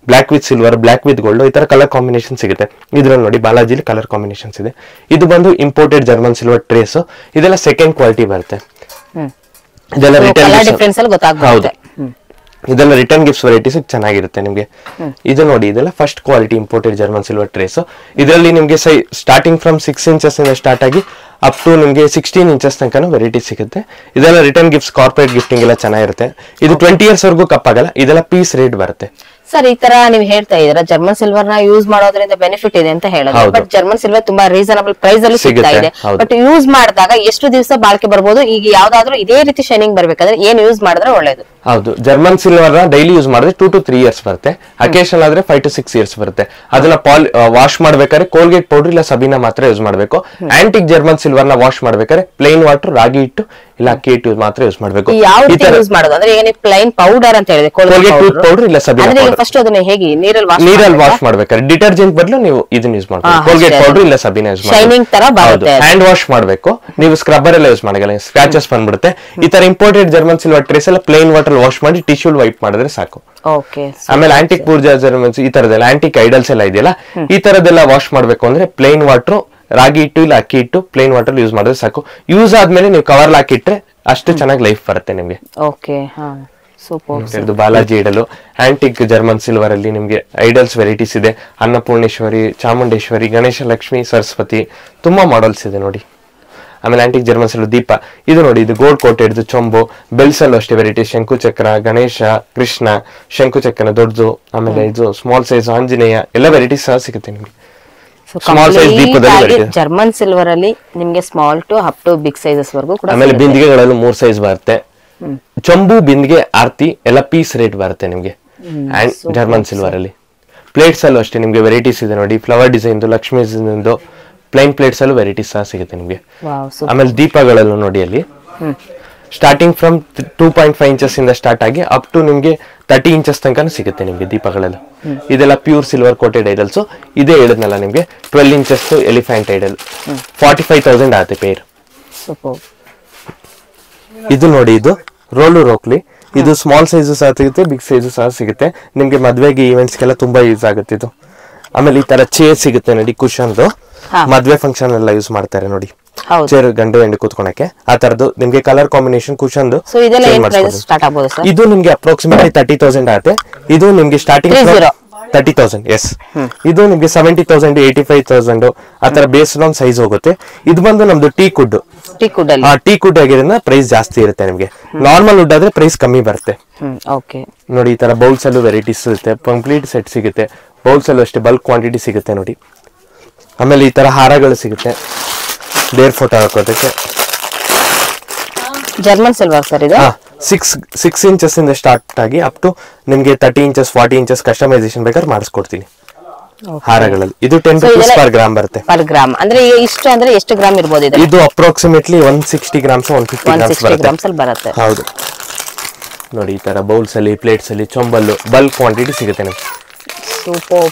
block with silver, block with gold, ಈ ತರ ಕಲರ್ ಕಾಂಬಿನೇಷನ್ ಸಿಗುತ್ತೆ. ಇದ್ರಲ್ಲಿ ನೋಡಿ ಬಾಲಾಜಿಲಿ ಕಲರ್ ಕಾಂಬಿನೇಷನ್ಸ್ ಇದೆ. ಇದು ಬಂದು ಇಂಪೋರ್ಟೆಡ್ ಜರ್ಮನ್ ಸಿಲ್ವರ್ ಟ್ರೇಸ್. ಇದೆಲ್ಲ ಸೆಕೆಂಡ್ ಕ್ವಾಲಿಟಿ ಬರುತ್ತೆ. ಇದೆಲ್ಲ ಹೌದು, ಇದೆಲ್ಲ ರಿಟರ್ನ್ ಗಿಫ್ಟ್ಸ್ ವೆರೈಟೀಸ್ ಚೆನ್ನಾಗಿರುತ್ತೆ ನಿಮ್ಗೆ. ಇದು ನೋಡಿ, ಇದೆಲ್ಲ first quality imported German silver trace. ಇದರಲ್ಲಿ ನಿಮ್ಗೆ ಸ್ಟಾರ್ಟಿಂಗ್ ಫ್ರಮ್ 6 inches ಇಂದ ಸ್ಟಾರ್ಟ್ ಆಗಿ ಅಪ್ ಟು ನಿಮ್ಗೆ 16 inches ತನಕ ವೆರೈಟಿ ಸಿಗುತ್ತೆ. ಇದೆಲ್ಲ ರಿಟರ್ನ್ ಗಿಫ್ಟ್ಸ್, ಕಾರ್ಪೊರೇಟ್ ಗಿಫ್ಟಿಂಗ್ ಎಲ್ಲ ಚೆನ್ನಾಗಿರುತ್ತೆ. ಇದು 20 years ವರೆಗೂ ಕಪ್ಪಾಗಲ್ಲ. ಇದೆಲ್ಲ ಪೀಸ್ ರೇಟ್ ಬರುತ್ತೆ. ಸರ್, ಈ ತರ ನೀವು ಹೇಳ್ತಾ ಇದ್ದೀರಾ ಜರ್ಮನ್ ಸಿಲ್ವರ್ ನ ಯೂಸ್ ಮಾಡೋದ್ರಿಂದ ಬೆನಿಫಿಟ್ ಇದೆ ಅಂತ ಹೇಳೋದು. ಬಟ್ ಜರ್ಮನ್ ಸಿಲ್ವರ್ ತುಂಬಾ ರೀಸನಬಲ್ ಪ್ರೈಸ್ ಅಲ್ಲಿ ಸಿಗ್ತಾ ಇದೆ. ಬಟ್ ಯೂಸ್ ಮಾಡಿದಾಗ ಎಷ್ಟು ದಿವಸ ಬಾಳಿಕೆ ಬರ್ಬೋದು? ಈಗ ಯಾವ್ದಾದ್ರು ಇದೇ ರೀತಿ ಶೈನಿಂಗ್ ಬರ್ಬೇಕಾದ್ರೆ ಏನ್ ಯೂಸ್ ಮಾಡಿದ್ರೆ ಒಳ್ಳೇದು? ಹೌದು, ಜರ್ಮನ್ ಸಿಲ್ವರ್ ನ ಡೈಲಿ ಯೂಸ್ ಮಾಡಿದ್ರೆ 2 to 3 years ಬರುತ್ತೆ. ಅಕೇಶನ್ ಆದ್ರೆ 5 to 6 years ಬರುತ್ತೆ. ಅದನ್ನ ವಾಶ್ ಮಾಡ್ಬೇಕಾದ್ರೆ ಕೋಲ್ಗೇಟ್ ಪೌಡರ್ ಇಲ್ಲ ಸಬೀನಾ ಮಾತ್ರ ಯೂಸ್ ಮಾಡಬೇಕು. ಆಂಟಿಕ್ ಜರ್ಮನ್ ಸಿಲ್ವರ್ ನ ವಾಶ್ ಮಾಡ್ಬೇಕಾದ್ರೆ ಪ್ಲೇನ್ ವಾಟರ್, ರಾಗಿ ಹಿಟ್ಟು ಇಲ್ಲ ಅಕ್ಕಿ ಹಿಟ್ಟು ಮಾತ್ರ ಯೂಸ್ ಮಾಡಬೇಕು. ಯಾವ ರೀತಿ ಯೂಸ್ ಮಾಡೋದು ಅಂದ್ರೆ ಈಗ ಪ್ಲೈನ್ ಪೌಡರ್ ಅಂತ ಹೇಳಿದ್ರೆ ಕೋಲ್ಗೇಟ್ ಟೂತ್ ಪೌಡರ್ ಇಲ್ಲ ಸಬೀನಾ ಪೌಡರ್. ಫಸ್ಟ್ ಅದನ್ನ ಹೇಗೆ ನೀರಲ್ಲಿ ವಾಶ್ ಮಾಡ್ಬೇಕಾದ್ರೆ ಡಿಟರ್ಜೆಂಟ್ ಬದಲು ನೀವು ಇದನ್ನ ಯೂಸ್ ಮಾಡಬೇಕು. ಕೋಲ್ಗೇಟ್ ಪೌಡರ್ ಇಲ್ಲ ಸಬೀನಾ ಯೂಸ್ ಮಾಡಿ ಶೈನಿಂಗ್ ತರ ಬರುತ್ತೆ. ಹ್ಯಾಂಡ್ ವಾಶ್ ಮಾಡಬೇಕು. ನೀವು ಸ್ಕ್ರಬ್ಬರ್ ಎಲ್ಲ ಯೂಸ್ ಮಾಡಲ್ಲ, ಸ್ಕ್ರಾಚಸ್ ಬಂದ್ಬಿಡುತ್ತೆ. ಈ ತರ ಇಂಪೋರ್ಟೆಡ್ ಜರ್ಮನ್ ಸಿಲ್ವರ್ ಟ್ರೇಸ್ ಎಲ್ಲ ಪ್ಲೇನ್ ವಾಟರ್ ವಾಶ್ ಮಾಡಿ ಟಿಶ್ಯೂ ವೈಪ್ ಮಾಡಿದ್ರೆ ಸಾಕು. ಆಮೇಲೆ ಆಂಟಿಕ್ ಪೂರ್ಜಾ ಜರ್ಮನ್ಸ್ ಈ ತರದೆಲ್ಲ ಆಂಟಿಕ್ ಐಡಲ್ಸ್ ಎಲ್ಲ ಇದೆಯಲ್ಲ, ಈ ತರದೆಲ್ಲ ವಾಶ್ ಮಾಡ್ಬೇಕು ಅಂದ್ರೆ ಪ್ಲೇನ್ ವಾಟರ್, ರಾಗಿ ಹಿಟ್ಟು ಇಲ್ಲ ಅಕ್ಕಿ ಹಿಟ್ಟು, ಪ್ಲೇನ್ ವಾಟರ್ ಯೂಸ್ ಮಾಡಿದ್ರೆ ಸಾಕು. ಯೂಸ್ ಆದ್ಮೇಲೆ ನೀವು ಕವರ್ ಹಾಕಿಟ್ರೆ ಅಷ್ಟು ಚೆನ್ನಾಗಿ ಲೈಫ್ ಬರುತ್ತೆ ನಿಮ್ಗೆ. ಇದು Balaji idol, antique German silver ಅಲ್ಲಿ ನಿಮ್ಗೆ ಐಡಲ್ಸ್ ವೆರೈಟೀಸ್ ಇದೆ. ಅನ್ನಪೂರ್ಣೇಶ್ವರಿ, ಚಾಮುಂಡೇಶ್ವರಿ, ಗಣೇಶ, ಲಕ್ಷ್ಮಿ, ಸರಸ್ವತಿ, ತುಂಬಾ ಮಾಡೆಲ್ಸ್ ಇದೆ ನೋಡಿ. ಆಮೇಲೆ ಆಂಟಿಕ್ ಜರ್ಮನ್ ಸಿಲ್ವರ್ ದೀಪ, ಇದು ನೋಡಿ, ಇದು ಗೋಲ್ಡ್ ಕೋಟೆಡ್ ಚೊಂಬು. ಬೆಲ್ಸ್ ಅಲ್ಲೂ ಅಷ್ಟೇ ವೆರೈಟಿ, ಶಂಕುಚಕ್ರ, ಗಣೇಶ, ಕೃಷ್ಣ, ಶಂಕುಚಕ್ರ ದೊಡ್ಡದು, ಆಮೇಲೆ ಇದು ಸ್ಮಾಲ್ ಸೈಜ್ ಆಂಜನೇಯ, ಎಲ್ಲ ವೆರೈಟೀಸ್ ಸಹ ಸಿಗುತ್ತೆ ನಿಮ್ಗೆ. ಸ್ಮಾಲ್ ಸೈಜ್ ದೀಪದಲ್ಲಿ ಜರ್ಮನ್ ಸಿಲ್ವರ್ ಅಲ್ಲಿ ನಿಮ್ಗೆ small to up to big sizes ವರೆಗೂ ಕೂಡ. ಆಮೇಲೆ ಬಿಂದಿಗೆಗಳಲ್ಲೂ 3 ಸೈಜ್ ಬರುತ್ತೆ. ಚೊಂಬು, ಬಿಂದಿಗೆ, ಆರ್ತಿ ಎಲ್ಲ ಪೀಸ್ ರೇಟ್ ಬರುತ್ತೆ ನಿಮ್ಗೆ ಜರ್ಮನ್ ಸಿಲ್ವರ್ ಅಲ್ಲಿ. ಪ್ಲೇಟ್ಸ್ ಅಲ್ಲೂ ಅಷ್ಟೇ ನಿಮ್ಗೆ ವೆರೈಟೀಸ್ ಇದೆ ನೋಡಿ. Flower design, Lakshmi design, plain plates ಅಲ್ಲೂ ವೆರೈಟೀಸ್ ಸಹ ಸಿಗುತ್ತೆ ನಿಮ್ಗೆ. ಆಮೇಲೆ ದೀಪಗಳಲ್ಲೂ ನೋಡಿ, ಅಲ್ಲಿ ಸ್ಟಾರ್ಟಿಂಗ್ ಫ್ರಮ್ 2.5 inches ಇಂದ ಸ್ಟಾರ್ಟ್ ಆಗಿ ಅಪ್ ಟು ನಿಮ್ಗೆ 30 inches ತನಕ ಸಿಗುತ್ತೆ ನಿಮ್ಗೆ ದೀಪಗಳೆಲ್ಲ. ಇದೆಲ್ಲ ಪ್ಯೂರ್ ಸಿಲ್ವರ್ ಕೋಟೆಡ್ ಐಡಲ್ಸ್. ಇದೇ ಹೇಳಿದ್ನಲ್ಲ ನಿಮ್ಗೆ 12 inches ಎಲಿಫೆಂಟ್ ಐಡಲ್ 45,000 ಆಗುತ್ತೆ ಪೇರ್. ಇದು ನೋಡಿ, ಇದು ರೋಲು ರೋಕ್ಲಿ. ಇದು ಸ್ಮಾಲ್ ಸೈಜು ಸಹ ಸಿಗುತ್ತೆ, ಬಿಗ್ ಸೈಜು ಸಹ ಸಿಗುತ್ತೆ. ನಿಮ್ಗೆ ಮದ್ವೆಗೆ ಈವೆಂಟ್ಸ್ಗೆಲ್ಲ ತುಂಬಾ ಯೂಸ್ ಆಗುತ್ತೆ ಇದು. ಆಮೇಲೆ ಈ ತರ ಚೇರ್ ಸಿಗುತ್ತೆ ನೋಡಿ, ಕುಶನ್ದು. ಮದ್ವೆ ಫಂಕ್ಷನ್ ಎಲ್ಲ ಯೂಸ್ ಮಾಡ್ತಾರೆ ನೋಡಿ, ಚೇರ್ ಗಂಡು ಹೆಂಡು ಕೂತ್ಕೊಳಕ್ಕೆ. ಆ ತರದ್ದು ನಿಮ್ಗೆ ಕಲರ್ ಕಾಂಬಿನೇಷನ್ ಕುಶನ್ದು. ಇದು ನಿಮ್ಗೆ ಅಪ್ರಾಕ್ಸಿಮೇಟ್ಲಿ 30,000 ಆಗುತ್ತೆ. ಇದು ನಿಮ್ಗೆ ಸ್ಟಾರ್ಟಿಂಗ್ 30,000. ಎಸ್, ಇದು ನಿಮ್ಗೆ 70,000, 85,000 ಆ ತರ ಬೇಸ್ಡ್ ಆನ್ ಸೈಜ್ ಹೋಗುತ್ತೆ. ಇದು ಬಂದು ನಮ್ದು ಟೀ ಕುಡ್ ಆಗಿರೋದ್ರಿಂದ ಪ್ರೈಸ್ ಜಾಸ್ತಿ ಇರುತ್ತೆ. ನಿಮ್ಗೆ ನಾರ್ಮಲ್ ವುಡ್ ಆದ್ರೆ ಪ್ರೈಸ್ ಕಮ್ಮಿ ಬರುತ್ತೆ. ನೋಡಿ, ಈ ತರ ಬೌಲ್ಸ್ ಅಲ್ಲೂ ವೆರೈಟೀಸ್ ಸಿಗುತ್ತೆ, ಕಂಪ್ಲೀಟ್ ಸೆಟ್ ಸಿಗುತ್ತೆ. ಬೌಲ್ಸ್ ಅಲ್ಲೂ ಅಷ್ಟೇ ಬಲ್ಕ್ ಕ್ವಾಂಟಿಟಿ ಸಿಗುತ್ತೆ ನೋಡಿ. ಆಮೇಲೆ ಈ ತರ ಹಾರಗಳು ಸಿಗುತ್ತೆ, ದೇರ್ ಫೋಟೋ ಹಾಕೋದಕ್ಕೆ. ಜರ್ಮನ್ ಸಿಲ್ವರ್ ಸರ್ ಇದು. 6 ಇಂಚಸ್ ಇಂದ ಸ್ಟಾರ್ಟ್ ಆಗಿ ಅಪ್ ಟು ನಿಮ್ಗೆ 30 ಇಂಚಸ್ 40 ಇಂಚಸ್ ಕಸ್ಟಮೈಸೇಷನ್ ಬೇಕಾದ್ರೆ ಮಾಡಿಸ್ಕೊಡ್ತೀನಿ ಹಾರಗಳಲ್ಲಿ. ಇದು 10 rupees per gram ಬರುತ್ತೆ. ಪರ್ ಗ್ರಾಮ್ ಅಂದ್ರೆ ಇಷ್ಟು ಅಂದ್ರೆ ಎಷ್ಟು ಗ್ರಾಮ್ ಇರಬಹುದು ಇದು? ಇದು ಅಪ್ರಾಕ್ಸಿಮೇಟ್ಲಿ 160 grams 150 grams ಬರುತ್ತೆ. ಹೌದು ನೋಡಿ, ಈ ತರ ಬೌಲ್ಸ್ ಅಲ್ಲಿ, ಪ್ಲೇಟ್ಸ್ ಅಲ್ಲಿ, ಚೊಂಬಲ್ಲು ಬಲ್ಕ್ ಕ್ವಾಂಟಿಟಿ ಸಿಗುತ್ತೆ ನಿಮ್ಗೆ. ಸೂಪರ್.